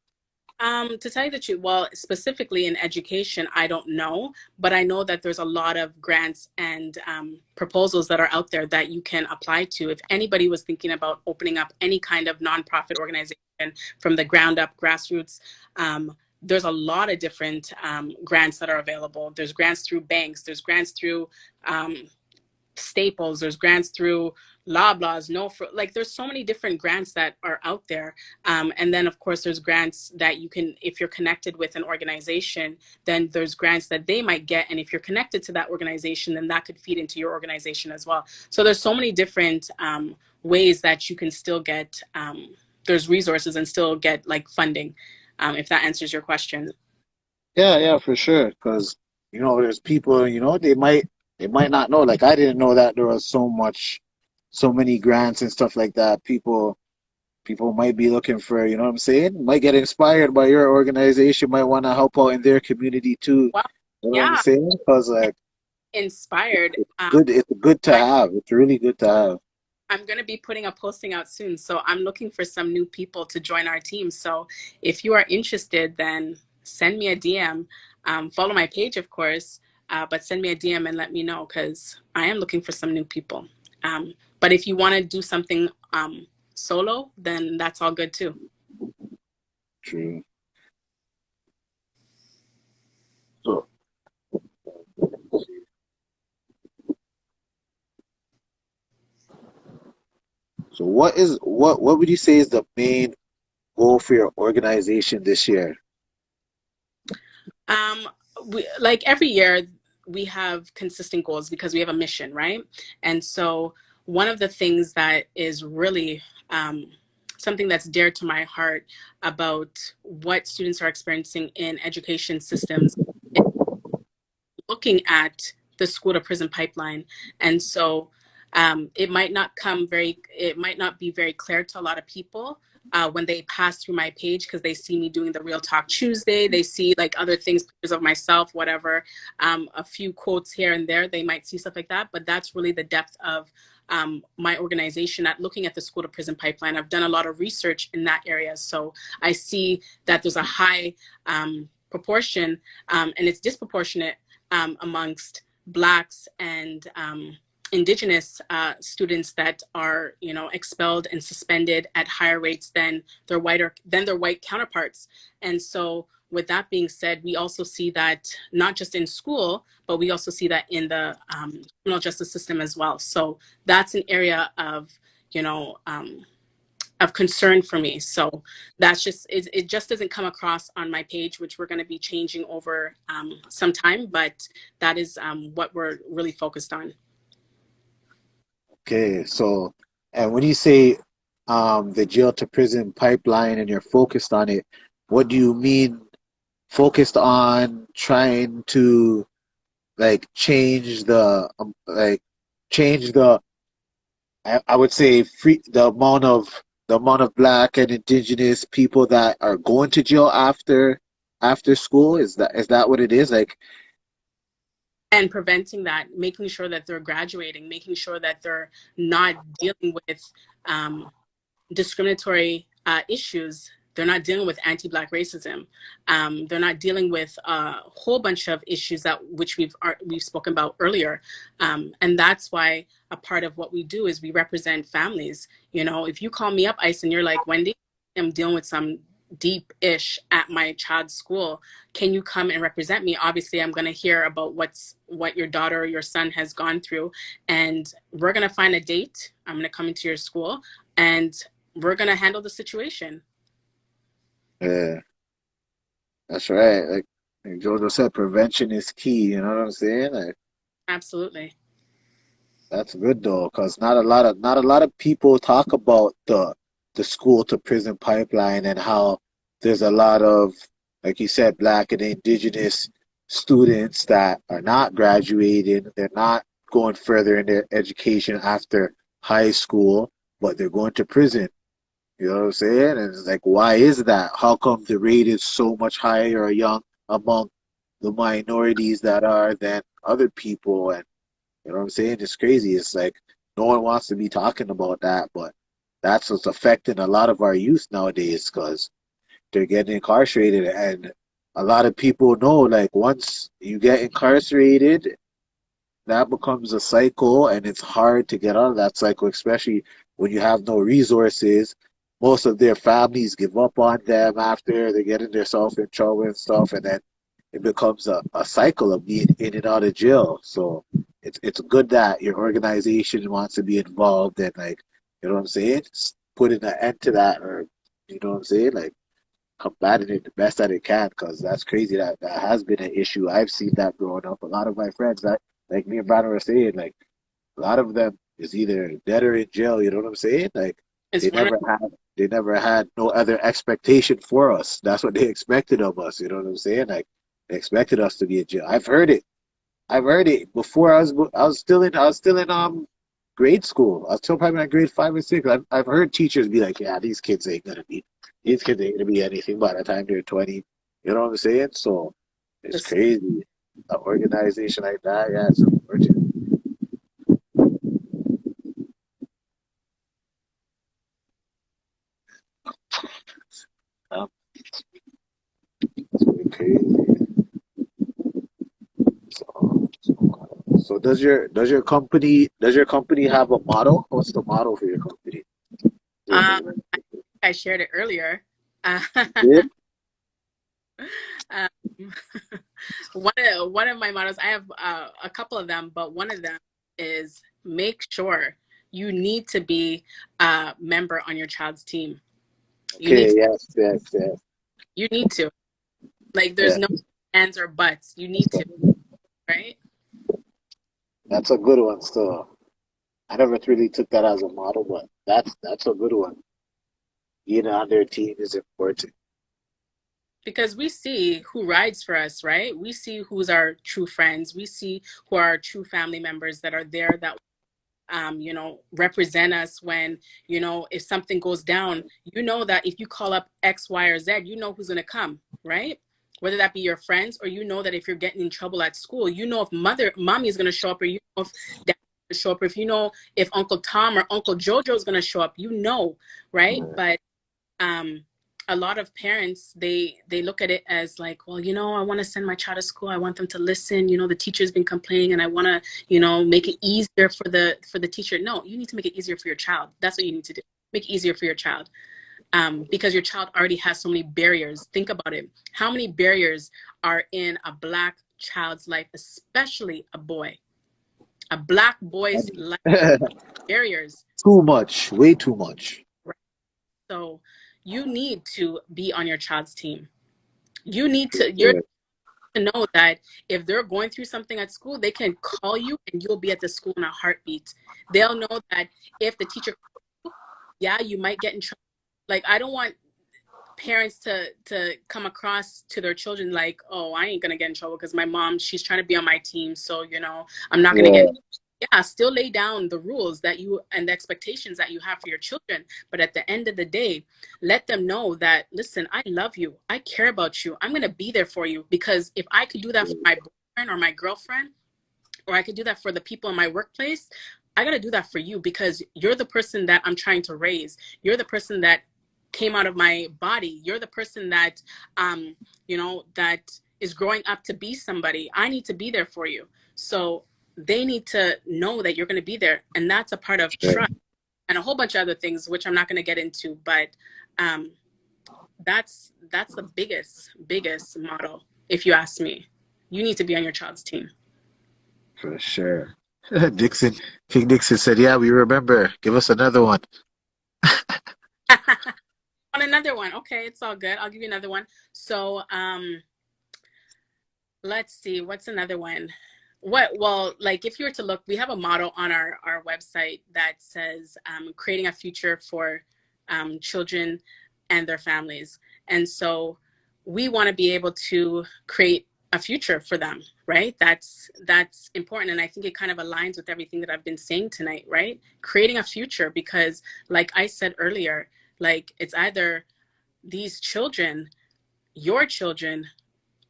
To tell you the truth, well, specifically in education, I don't know, but I know that there's a lot of grants and proposals that are out there that you can apply to. If anybody was thinking about opening up any kind of nonprofit organization from the ground up, grassroots, there's a lot of different grants that are available. There's grants through banks, there's grants through Staples, there's grants through Loblaws, like there's so many different grants that are out there. And then of course there's grants that you can, if you're connected with an organization, then there's grants that they might get. And if you're connected to that organization, then that could feed into your organization as well. So there's so many different ways that you can still get there's resources and still get like funding, if that answers your question. Yeah, for sure. Because there's people, they might not know. Like I didn't know that there was so many grants and stuff like that. People might be looking for, you know what I'm saying? Might get inspired by your organization, might want to help out in their community too. Well, You know what I'm yeah, saying? Because like inspired. it's good to I, have. It's really good to have. I'm going to be putting a posting out soon. So I'm looking for some new people to join our team. So if you are interested, then send me a DM. Follow my page, of course, but send me a DM and let me know because I am looking for some new people. But if you want to do something solo, then that's all good too. True. So so what would you say is the main goal for your organization this year? Um, like every year, we have consistent goals because we have a mission, right? And so, one of the things that is really something that's dear to my heart about what students are experiencing in education systems looking at the school to prison pipeline. And so it might not be very clear to a lot of people when they pass through my page because they see me doing the Real Talk Tuesday. They see like other things, pictures of myself, whatever, a few quotes here and there. They might see stuff like that. But that's really the depth of my organization at looking at the school to prison pipeline. I've done a lot of research in that area. So I see that there's a high proportion and it's disproportionate amongst Blacks and Indigenous students that are, expelled and suspended at higher rates than their white counterparts. And so, with that being said, we also see that not just in school, but we also see that in the criminal justice system as well. So that's an area of, you know, um, of concern for me. So that's just it just doesn't come across on my page, which we're going to be changing over some time, but that is what we're really focused on. Okay, so and when you say the jail to prison pipeline and you're focused on it, what do you mean focused on trying to like change the I would say the amount of black and indigenous people that are going to jail after school? Is that what it is? Like, And preventing that, making sure that they're graduating, making sure that they're not dealing with discriminatory issues. They're not dealing with anti-Black racism. They're not dealing with a whole bunch of issues that which we've spoken about earlier, and that's why a part of what we do is we represent families. If you call me up, Ice, and you're like, Wendy, I'm dealing with some deep ish at my child's school. Can you come and represent me? Obviously, I'm going to hear about what your daughter or your son has gone through, and we're going to find a date. I'm going to come into your school, and we're going to handle the situation. yeah, that's right. Like Jojo said, prevention is key. You know what I'm saying? Like, Absolutely. that's good though, because not a lot of people talk about the school to prison pipeline and how there's a lot of, like you said, black and indigenous students that are not graduating. They're not going further in their education after high school, but they're going to prison. You know what I'm saying? And it's like, why is that? How come the rate is so much higher young among the minorities that are than other people? And you know what I'm saying? It's crazy. It's like no one wants to be talking about that, but that's what's affecting a lot of our youth nowadays because they're getting incarcerated. And a lot of people know, like, once you get incarcerated, that becomes a cycle, and it's hard to get out of that cycle, especially when you have no resources. Most of their families give up on them after they get themselves in trouble and stuff, and then it becomes a cycle of being in and out of jail. So it's good that your organization wants to be involved and, like, you know what I'm saying, putting an end to that, or you know what I'm saying, like combating it the best that it can, because that's crazy that has been an issue. I've seen that growing up. A lot of my friends that, like me and Brandon were saying, like a lot of them is either dead or in jail. You know what I'm saying? Like It's they one never have. they never had no other expectation for us. That's what they expected of us. You know what I'm saying? Like they expected us to be in jail. I've heard it. I've heard it before. I was still in grade school. I was still probably in grade 5 or 6. I've heard teachers be like, "Yeah, these kids ain't gonna be anything by the time they're 20." You know what I'm saying? So it's This- crazy. An organization like that, yeah, it's unfortunate. Um, it's really crazy. So does your company have a motto? What's the motto for your company? Um, I shared it earlier. Yeah. um, one of my mottos, I have a couple of them, but one of them is make sure you need to be a member on your child's team. You need Okay. to, Yes. Yes. Yes. you need to. Like there's Yeah. no ands or buts. You need to, right? That's a good one. Still, I never really took that as a model, but that's a good one. Being on their team is important. Because we see who rides for us, right? We see who's our true friends. We see who are our true family members that are there that represent us when, if something goes down, that if you call up X, Y, or Z, who's going to come, right? Whether that be your friends or that if you're getting in trouble at school, if mommy is going to show up or if dad is going to show up, or if Uncle Tom or Uncle Jojo is going to show up, right? But a lot of parents, they look at it as like, well, I want to send my child to school. I want them to listen. The teacher's been complaining, and I want to, make it easier for the teacher. No, you need to make it easier for your child. That's what you need to do. Make it easier for your child, because your child already has so many barriers. Think about it. How many barriers are in a Black child's life, especially a boy? A Black boy's life, barriers. Too much, way too much. Right? So you need to be on your child's team. You're Yeah. to know that if they're going through something at school, they can call you and you'll be at the school in a heartbeat. They'll know that if the teacher, yeah, you might get in trouble. Like, I don't want parents to come across to their children like, oh, I ain't gonna get in trouble because my mom, she's trying to be on my team, so I'm not gonna get. Yeah. Yeah, still lay down the rules that you and the expectations that you have for your children, but at the end of the day, let them know that, listen, I love you, I care about you, I'm gonna be there for you, because if I could do that for my boyfriend or my girlfriend, or I could do that for the people in my workplace, I gotta do that for you, because you're the person that I'm trying to raise. You're the person that came out of my body. You're the person that that is growing up to be somebody. I need to be there for you. So they need to know that you're going to be there, and that's a part of Yeah. trust and a whole bunch of other things which I'm not going to get into, but that's the biggest model. If you ask me, you need to be on your child's team. For sure. Dixon, King Dixon said, "Yeah, we remember. Give us another one." On another one. Okay, it's all good. I'll give you another one. So let's see, what's another one? Well, like, if you were to look, we have a model on our website that says creating a future for children and their families. And so we want to be able to create a future for them, right? That's important. And I think it kind of aligns with everything that I've been saying tonight, right? Creating a future, because like I said earlier, like, it's either these children, your children,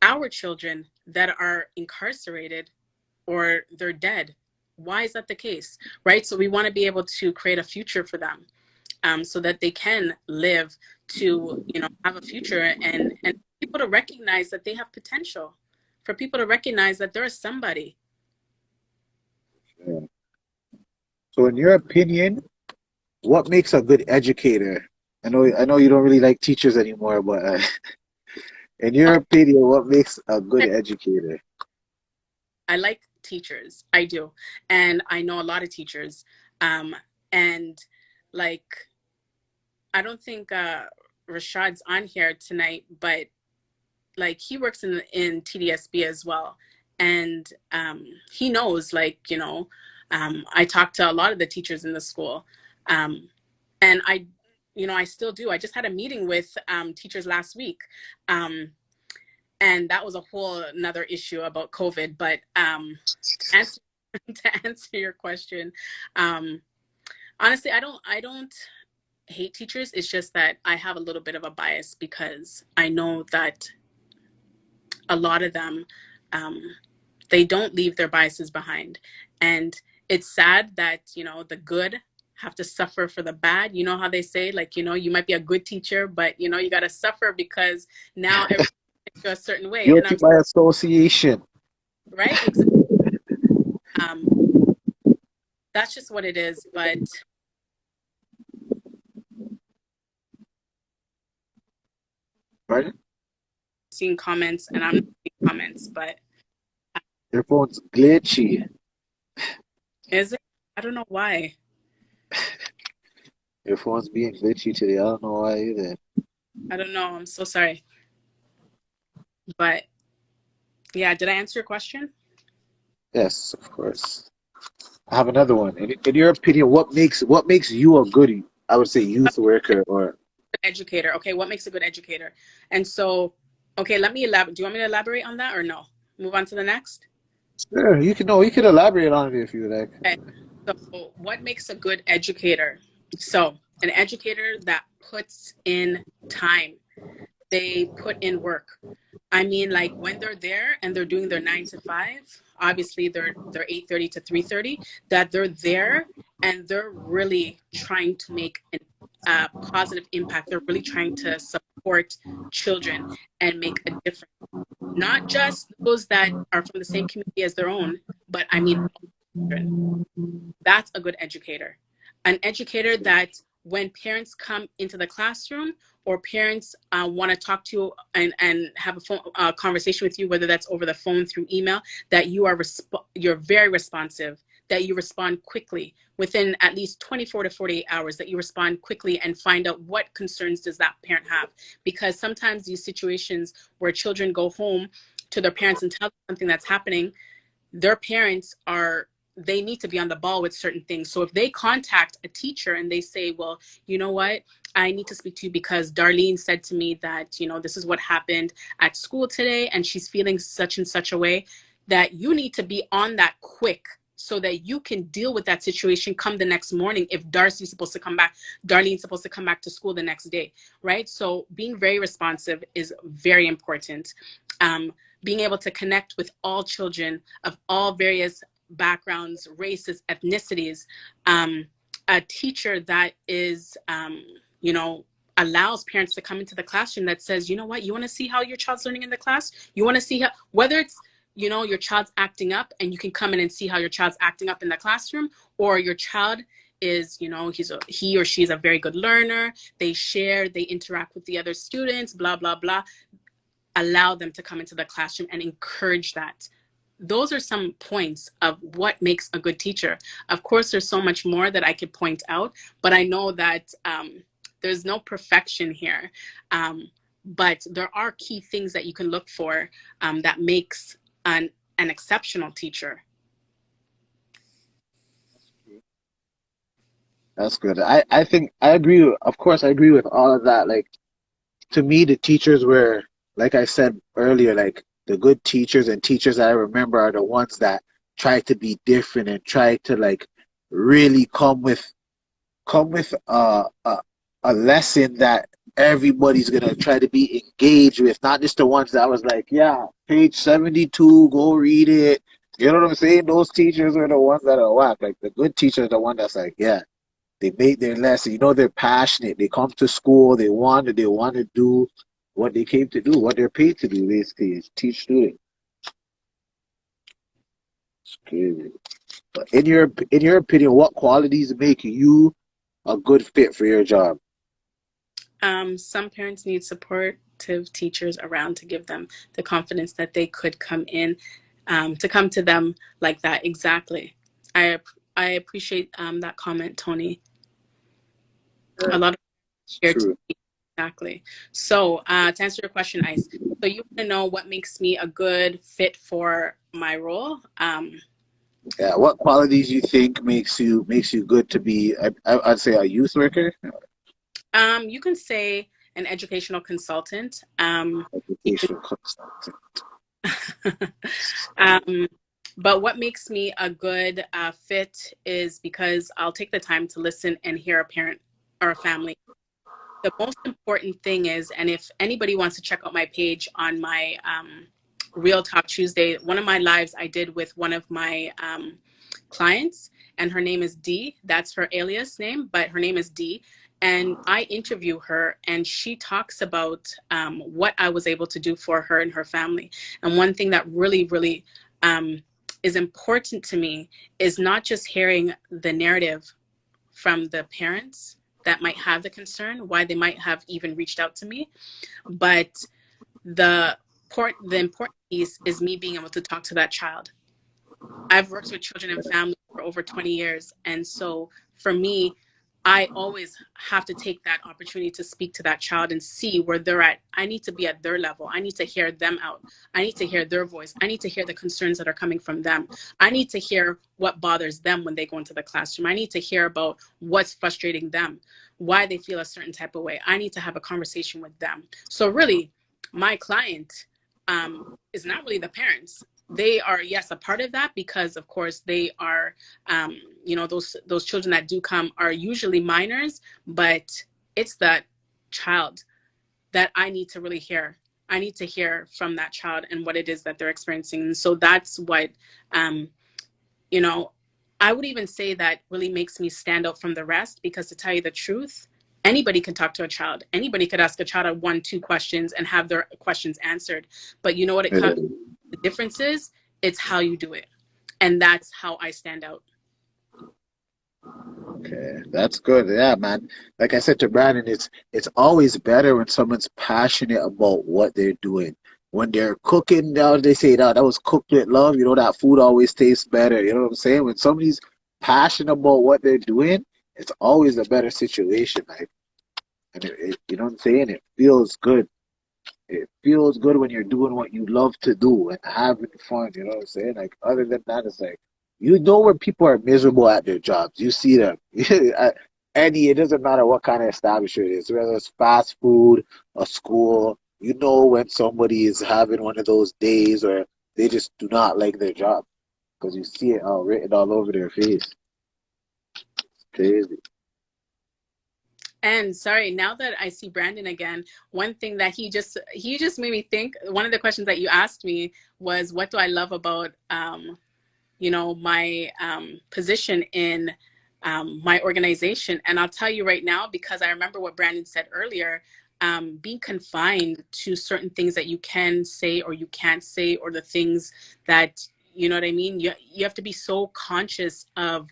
our children that are incarcerated, or they're dead. Why is that the case, right? So we want to be able to create a future for them, so that they can live to, have a future, and people to recognize that they have potential, for people to recognize that they're somebody. Yeah. So, in your opinion, what makes a good educator? I know you don't really like teachers anymore, but in your opinion, what makes a good educator? I like teachers. I do. And I know a lot of teachers. And like, I don't think Rashad's on here tonight, but like, he works in TDSB as well. And he knows, like, I talk to a lot of the teachers in the school. And you know, I still do. I just had a meeting with teachers last week. And that was a whole another issue about COVID. But to answer, to answer your question, honestly, I don't hate teachers. It's just that I have a little bit of a bias because I know that a lot of them, they don't leave their biases behind. And it's sad that, you know, the good have to suffer for the bad. You know how they say, like, you know, you might be a good teacher, but, you know, you got to suffer because now everything's a certain way. And Guilty by association. right. Exactly. Um, that's just what it is. But Pardon? seeing comments, and I'm not seeing comments, but Your phone's glitchy. is it? I don't know why. Your phone's being glitchy today. I don't know why either. I don't know. I'm so sorry. But yeah, did I answer your question? Yes, of course. I have another one. In your opinion, what makes you a good, I would say, youth worker or Educator. Okay, what makes a good educator? And so, okay, let me elaborate. Do you want me to elaborate on that or no? Move on to the next? sure, you can no, you can elaborate on it if you like. Okay. So, what makes a good educator? So, an educator that puts in time, they put in work. I mean, like when they're there and they're doing their 9 to 5, obviously they're 8:30 to 3:30, that they're there and they're really trying to make a positive impact. They're really trying to support children and make a difference. Not just those that are from the same community as their own, but I mean, children. That's a good educator. An educator that when parents come into the classroom or parents want to talk to you and have a phone conversation with you, whether that's over the phone, through email, that you're very responsive, that you respond quickly within at least 24 to 48 hours, that you respond quickly and find out what concerns does that parent have. Because sometimes these situations where children go home to their parents and tell them something that's happening, their parents they need to be on the ball with certain things. So if they contact a teacher and they say, well, you know what, I need to speak to you because Darlene said to me that, you know, this is what happened at school today and she's feeling such and such a way, that you need to be on that quick so that you can deal with that situation come the next morning. If Darlene's supposed to come back to school the next day, right? So being very responsive is very important. Being able to connect with all children of all various backgrounds, races, ethnicities, a teacher that is, you know, allows parents to come into the classroom that says, you know what, you want to see how your child's learning in the class? You want to see how, whether it's, you know, your child's acting up and you can come in and see how your child's acting up in the classroom, or your child is, you know, he or she's a very good learner, they share, they interact with the other students, blah, blah, blah. Allow them to come into the classroom and encourage that. Those are some points of what makes a good teacher. Of course, there's so much more that I could point out, but I know that there's no perfection here. But there are key things that you can look for that makes an exceptional teacher. That's good. I think I agree of course I agree with all of that. Like to me the teachers were, like I said earlier, like the good teachers and teachers that I remember are the ones that try to be different and try to like really come with a lesson that everybody's gonna try to be engaged with, not just the ones that was like, yeah, page 72, go read it. You know what I'm saying? Those teachers are the ones that are whack. Like the good teachers are the one that's like, yeah, they make their lesson. You know, they're passionate. They come to school. They want to do what they came to do, what they're paid to do, basically, is teach students. It's crazy. But in your opinion, what qualities make you a good fit for your job? Some parents need supportive teachers around to give them the confidence that they could come in, to come to them like that. Exactly. I appreciate that comment, Tony. A lot of here to exactly. So to answer your question, Ice. So you want to know what makes me a good fit for my role? Yeah, what qualities you think makes you good to be? I'd say a youth worker. You can say an educational consultant. You Education consultant. can, um, but what makes me a good fit is because I'll take the time to listen and hear a parent or a family. The most important thing is, and if anybody wants to check out my page on my Real Talk Tuesday, one of my lives I did with one of my clients, and her name is Dee. That's her alias name, but her name is Dee. And I interview her, and she talks about what I was able to do for her and her family. And one thing that really, really is important to me is not just hearing the narrative from the parents that might have the concern, why they might have even reached out to me, but the important piece is me being able to talk to that child. I've worked with children and families for over 20 years. And so for me, I always have to take that opportunity to speak to that child and see where they're at. I need to be at their level. I need to hear them out. I need to hear their voice. I need to hear the concerns that are coming from them. I need to hear what bothers them when they go into the classroom. I need to hear about what's frustrating them, why they feel a certain type of way. I need to have a conversation with them. So really, my client is not really the parents. They are, yes, a part of that, because of course they are, those children that do come are usually minors, but it's that child that I need to really hear. I need to hear from that child and what it is that they're experiencing. And so that's what, I would even say that really makes me stand out from the rest, because to tell you the truth, anybody can talk to a child. Anybody could ask a child 1-2 questions and have their questions answered. But you know what the difference is? It's how you do it. And that's how I stand out. Okay, that's good. Yeah, man. Like I said to Brandon, it's always better when someone's passionate about what they're doing. When they're cooking, they say that was cooked with love. You know, that food always tastes better. You know what I'm saying? When somebody's passionate about what they're doing, it's always a better situation. Like, and you know what I'm saying? It feels good. It feels good when you're doing what you love to do and having fun. You know what I'm saying? Like, other than that, it's like, you know, when people are miserable at their jobs, you see them. Eddie, it doesn't matter what kind of establishment it is, whether it's fast food, a school. You know when somebody is having one of those days where they just do not like their job, because you see it written all over their face. It's crazy. And sorry, now that I see Brandon again, one thing that he just made me think, one of the questions that you asked me was, what do I love about my position in my organization? And I'll tell you right now, because I remember what Brandon said earlier, being confined to certain things that you can say or you can't say, or the things that, you know what I mean? You have to be so conscious of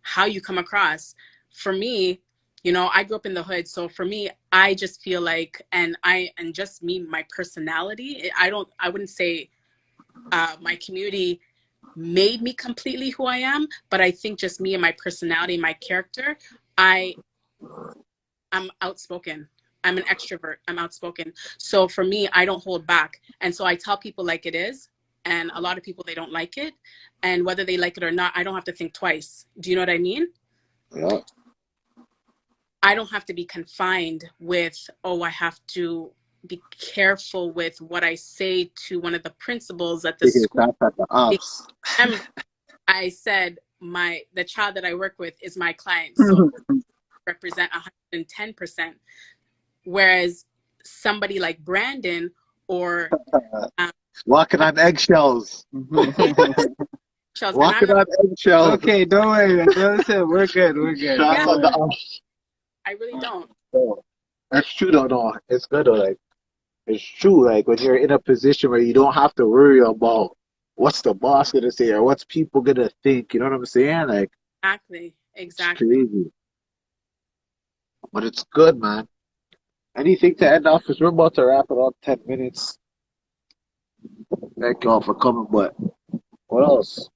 how you come across. For me, I grew up in the hood. So for me, I just feel like, and just me, my personality, I wouldn't say my community made me completely who I am, but I think just me and my personality, my character, I'm outspoken. I'm an extrovert. I'm outspoken. So for me, I don't hold back. And so I tell people like it is. And a lot of people, they don't like it. And whether they like it or not, I don't have to think twice. Do you know what I mean? Yeah. I don't have to be confined with, I have to be careful with what I say to one of the principals at the Because school. that's at the ops. I said the child that I work with is my client, so represent 110%. Whereas somebody like Brandon or walking on eggshells. Walking on eggshells. Okay, don't worry. We're good. We're good. Yeah. I really don't. That's true though. No, it's good though. Like, it's true. Like, when you're in a position where you don't have to worry about what's the boss gonna say or what's people gonna think. You know what I'm saying? Like, Exactly. it's crazy. But it's good, man. Anything to end off? Because we're about to wrap it up. 10 minutes. Thank y'all for coming. But what else?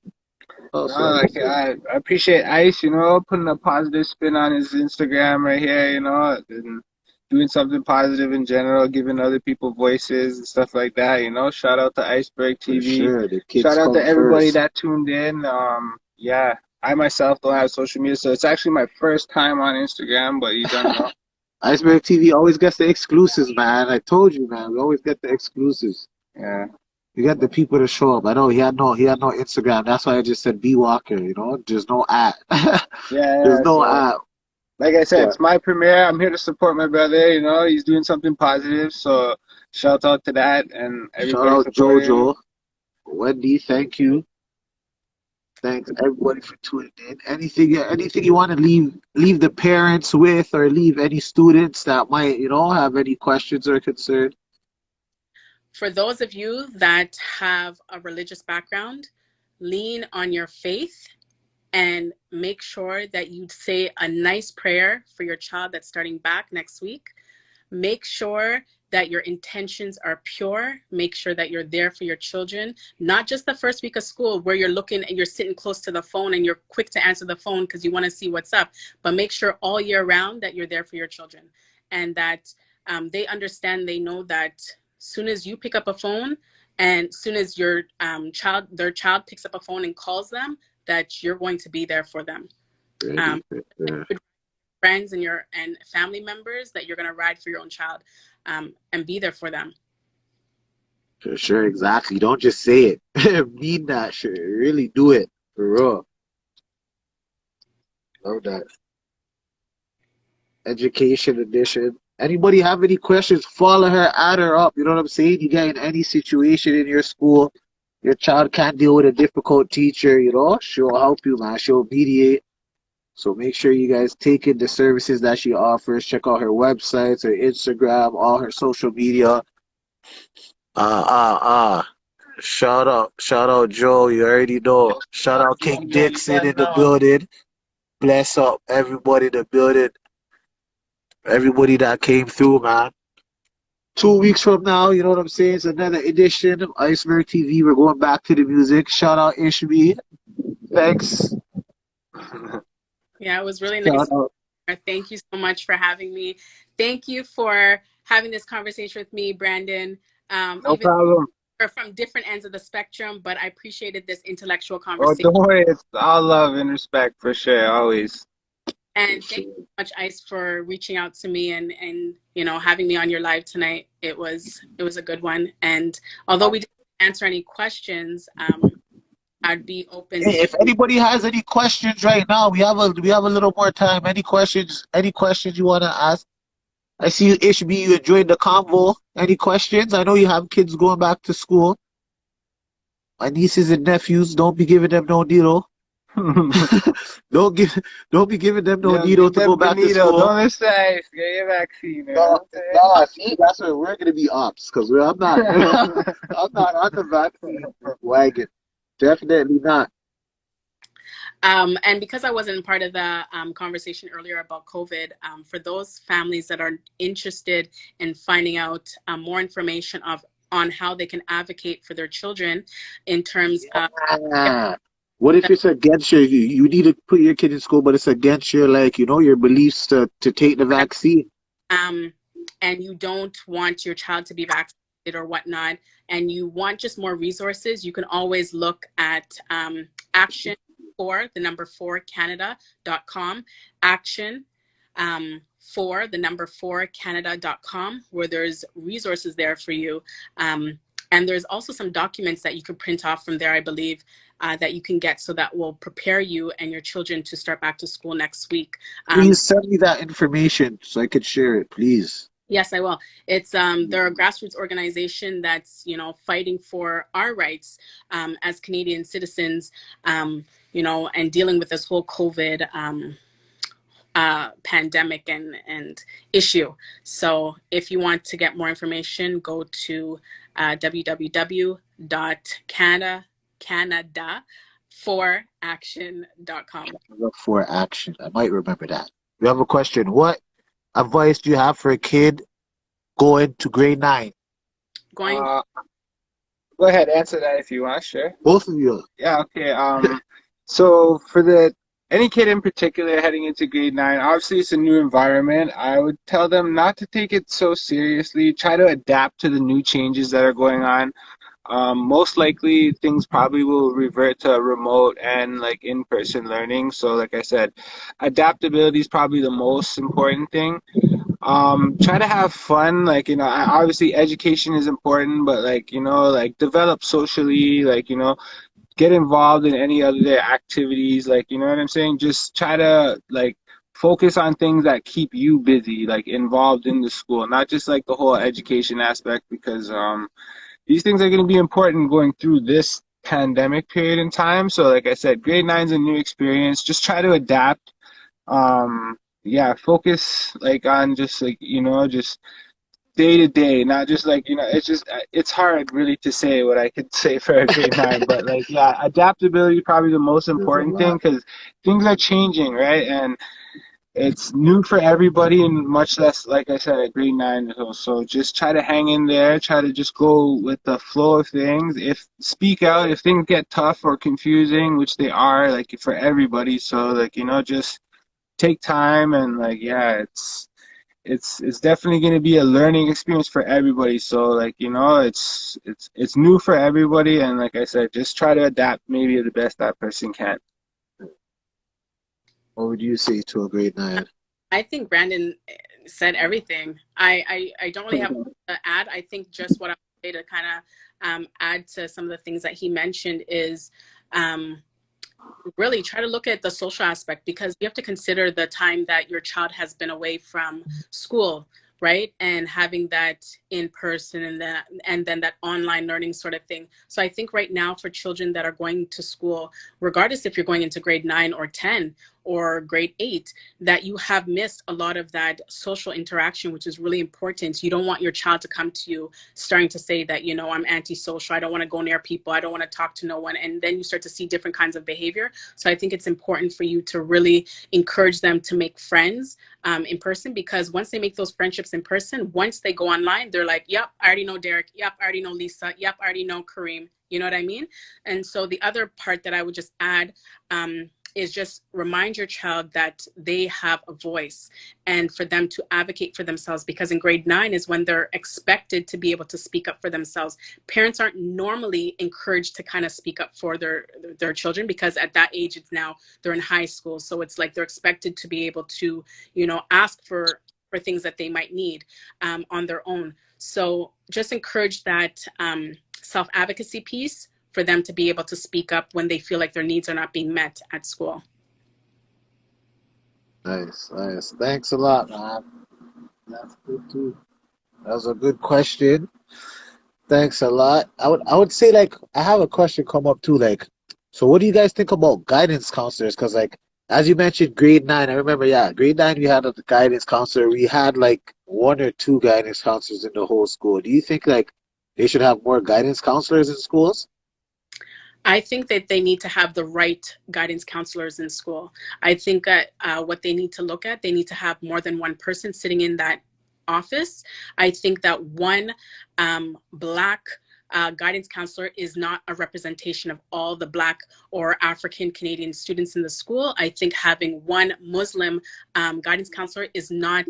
I appreciate Ice, putting a positive spin on his Instagram right here, and doing something positive in general, giving other people voices and stuff like that, Shout out to Isebeurgtv. Sure, shout out to everybody that tuned in. I myself don't have social media, so it's actually my first time on Instagram, but you don't know. Iceberg TV always gets the exclusives, man. I told you, man. We always get the exclusives. Yeah. We got the people to show up. I know he had no Instagram. That's why I just said B Walker. You know, there's no at. There's Yeah. no So, at. like I said, But it's my premiere. I'm here to support my brother. You know, he's doing something positive. So, shout out to that and shout everybody out supporting him. JoJo, Wendy. Thank you. Thanks everybody for tuning in. Anything you want to leave the parents with, or leave any students that might have any questions or concerns. For those of you that have a religious background, lean on your faith and make sure that you say a nice prayer for your child that's starting back next week. Make sure that your intentions are pure. Make sure that you're there for your children, not just the first week of school where you're looking and you're sitting close to the phone and you're quick to answer the phone because you want to see what's up, but make sure all year round that you're there for your children, and that they understand, they know that soon as you pick up a phone and soon as their child picks up a phone and calls them, that you're going to be there for them. Friends and family members, that you're going to ride for your own child and be there for them. For sure, exactly. Don't just say it. Mean that shit. Really do it. For real. Love that. Education edition. Anybody have any questions? Follow her, add her up. You know what I'm saying? You get in any situation in your school, your child can't deal with a difficult teacher, she'll help you, man. She'll mediate. So make sure you guys take in the services that she offers. Check out her websites, her Instagram, all her social media. Shout out Joe. You already know. Shout out King Dixon in the building. Bless up everybody in the building. Everybody that came through, man. 2 weeks from now, you know what I'm saying? It's another edition of Iceberg TV. We're going back to the music. Shout out Ishmi. Thanks. Yeah, it was really nice. Thank you so much for having me. Thank you for having this conversation with me, Brandon. No problem. We're from different ends of the spectrum, but I appreciated this intellectual Oh, conversation. don't worry. It's all love and respect for sure, always. And thank you so much, Ice, for reaching out to me and having me on your live tonight. It was a good one. And although we didn't answer any questions, I'd be open. Hey, if anybody has any questions right now, we have a little more time. Any questions you want to ask? I see you, Ishbi, you enjoyed the convo. Any questions? I know you have kids going back to school. My nieces and nephews, don't be giving them no needle. don't be giving them no needle to go back to school. Don't listen, get your vaccine. No, see, that's where we're gonna be ops, because I'm not I'm not on the vaccine wagon. Definitely not. And because I wasn't part of the conversation earlier about COVID, for those families that are interested in finding out more information on how they can advocate for their children in terms of... What if it's against you need to put your kid in school, but it's against your your beliefs to take the vaccine? And you don't want your child to be vaccinated or whatnot, and you want just more resources, you can always look at Action for the number 4 Canada.com, Action for the number 4 Canada.com, where there's resources there for you. And there's also some documents that you can print off from there, I believe, that you can get, so that will prepare you and your children to start back to school next week. Please send me that information so I could share it, please. Yes, I will. It's they're a grassroots organization that's fighting for our rights as Canadian citizens, and dealing with this whole COVID pandemic and issue. So if you want to get more information, go to www.canada4action.com. For action. I might remember that. We have a question. What advice do you have for a kid going to grade 9? Go ahead, answer that if you want, sure. Both of you. Yeah, okay. So for any kid in particular heading into grade 9, obviously it's a new environment. I would tell them not to take it so seriously. Try to adapt to the new changes that are going on. Most likely things probably will revert to remote and in-person learning. So like I said, adaptability is probably the most important thing. Try to have fun. Like, obviously education is important, but like, like develop socially, like, get involved in any other activities, like, you know what I'm saying? Just try to like focus on things that keep you busy, like involved in the school, not just like the whole education aspect, because these things are going to be important going through this pandemic period in time. So like I said, grade nine's a new experience. Just try to adapt. Yeah, focus like on just like, just day to day, not just like, it's hard really to say what I could say for a grade nine, but like, yeah, adaptability is probably the most There's a important thing, lot. because things are changing, right? And it's new for everybody, and much less, like I said, at grade nine. So just try to hang in there, try to just go with the flow of things. If speak out if things get tough or confusing, which they are, like for everybody. So like, just take time, and like, yeah, it's definitely going to be a learning experience for everybody. So like, it's new for everybody, and like I said, just try to adapt maybe the best that person can. What would you say to a grade nine? I think Brandon said everything. I don't really have to add. I think just what I would say to kind of add to some of the things that he mentioned is um, really try to look at the social aspect, because you have to consider the time that your child has been away from school, right? And having that in person, and then that online learning sort of thing. So I think right now for children that are going to school, regardless if you're going into grade 9 or 10 or grade 8, that you have missed a lot of that social interaction, which is really important. You don't want your child to come to you starting to say that, I'm antisocial, I don't want to go near people, I don't want to talk to no one, and then you start to see different kinds of behavior. So I think it's important for you to really encourage them to make friends in person, because once they make those friendships in person, once they go online, they're like, yep, I already know Derek, yep, I already know Lisa, yep, I already know Kareem. You know what I mean? And so the other part that I would just add is just remind your child that they have a voice, and for them to advocate for themselves, because in grade 9 is when they're expected to be able to speak up for themselves. Parents aren't normally encouraged to kind of speak up for their children, because at that age, it's now they're in high school. So it's like they're expected to be able to, ask for things that they might need on their own. So just encourage that self-advocacy piece for them to be able to speak up when they feel like their needs are not being met at school. Nice, nice. Thanks a lot, man. That's good too. That was a good question. Thanks a lot. I would say like I have a question come up too. Like, so what do you guys think about guidance counselors? Because like as you mentioned, grade nine. I remember, yeah, grade nine we had a guidance counselor. We had like one or two guidance counselors in the whole school. Do you think like they should have more guidance counselors in schools? I think that they need to have the right guidance counselors in school. I think that what they need to look at, they need to have more than one person sitting in that office. I think that one Black guidance counselor is not a representation of all the Black or African Canadian students in the school. I think having one Muslim guidance counselor is not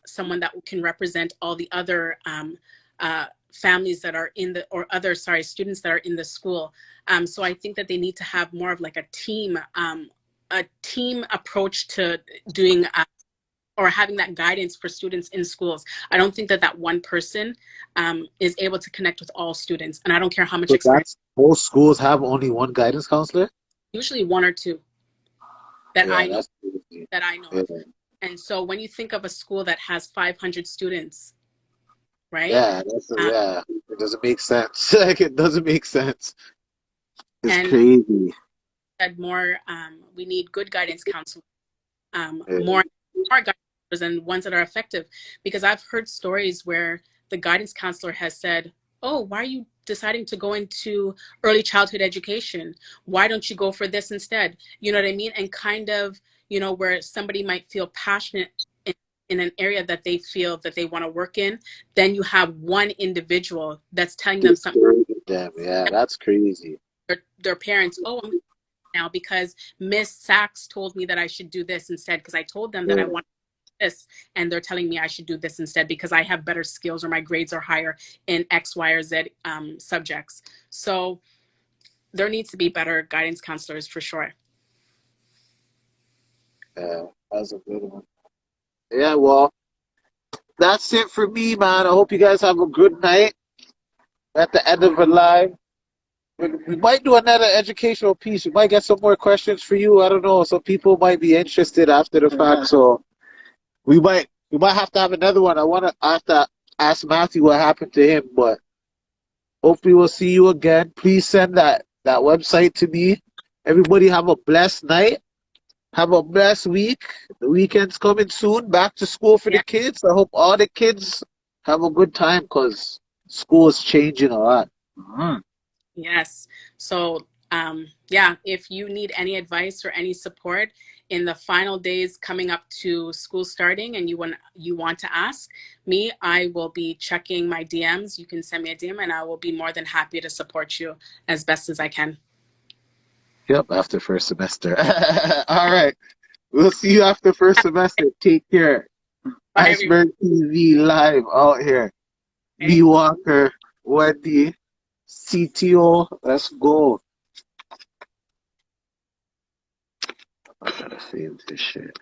someone that can represent all the other families that are in the, or other, sorry, students that are in the school. So I think that they need to have more of like a team approach to doing or having that guidance for students in schools. I don't think that that one person is able to connect with all students. And I don't care how much So experience, that's most schools have only one guidance counselor? usually one or two that Yeah, I know, that's crazy. that I know Yeah, of. And so when you think of a school that has 500 students, right? yeah, Um, yeah. It doesn't make sense. Like it doesn't make sense. It's and crazy. said more, we need good guidance counselors, Yeah. more guidance counselors, and ones that are effective. Because I've heard stories where the guidance counselor has said, oh, why are you deciding to go into early childhood education? Why don't you go for this instead? You know what I mean? And kind of, where somebody might feel passionate in an area that they feel that they want to work in, then you have one individual that's telling them something. Damn, yeah, that's crazy. Their parents, oh, I'm now because Miss Sachs told me that I should do this instead, because I told them that I Yeah, want this, and they're telling me I should do this instead because I have better skills or my grades are higher in X, Y, or Z subjects. So there needs to be better guidance counselors for sure. yeah, that's a good one. Yeah, well, that's it for me, man. I hope you guys have a good night. At the end of the live, we might do another educational piece. We might get some more questions for you. I don't know. Some people might be interested after the fact, so we might have to have another one. I have to ask Matthew what happened to him, but hopefully we'll see you again. Please send that website to me. Everybody have a blessed night. Have a blessed week. The weekend's coming soon. Back to school for the Yeah. kids. I hope all the kids have a good time because school is changing a lot. Yes. So, yeah, if you need any advice or any support in the final days coming up to school starting and you want to ask me, I will be checking my DMs. You can send me a DM and I will be more than happy to support you as best as I can. Yep, after first semester. All right. We'll see you after first semester. Take care. Bye, everyone. Iceberg TV live out here. B Walker, Wendy, CTO. Let's go. I'm trying to save this shit.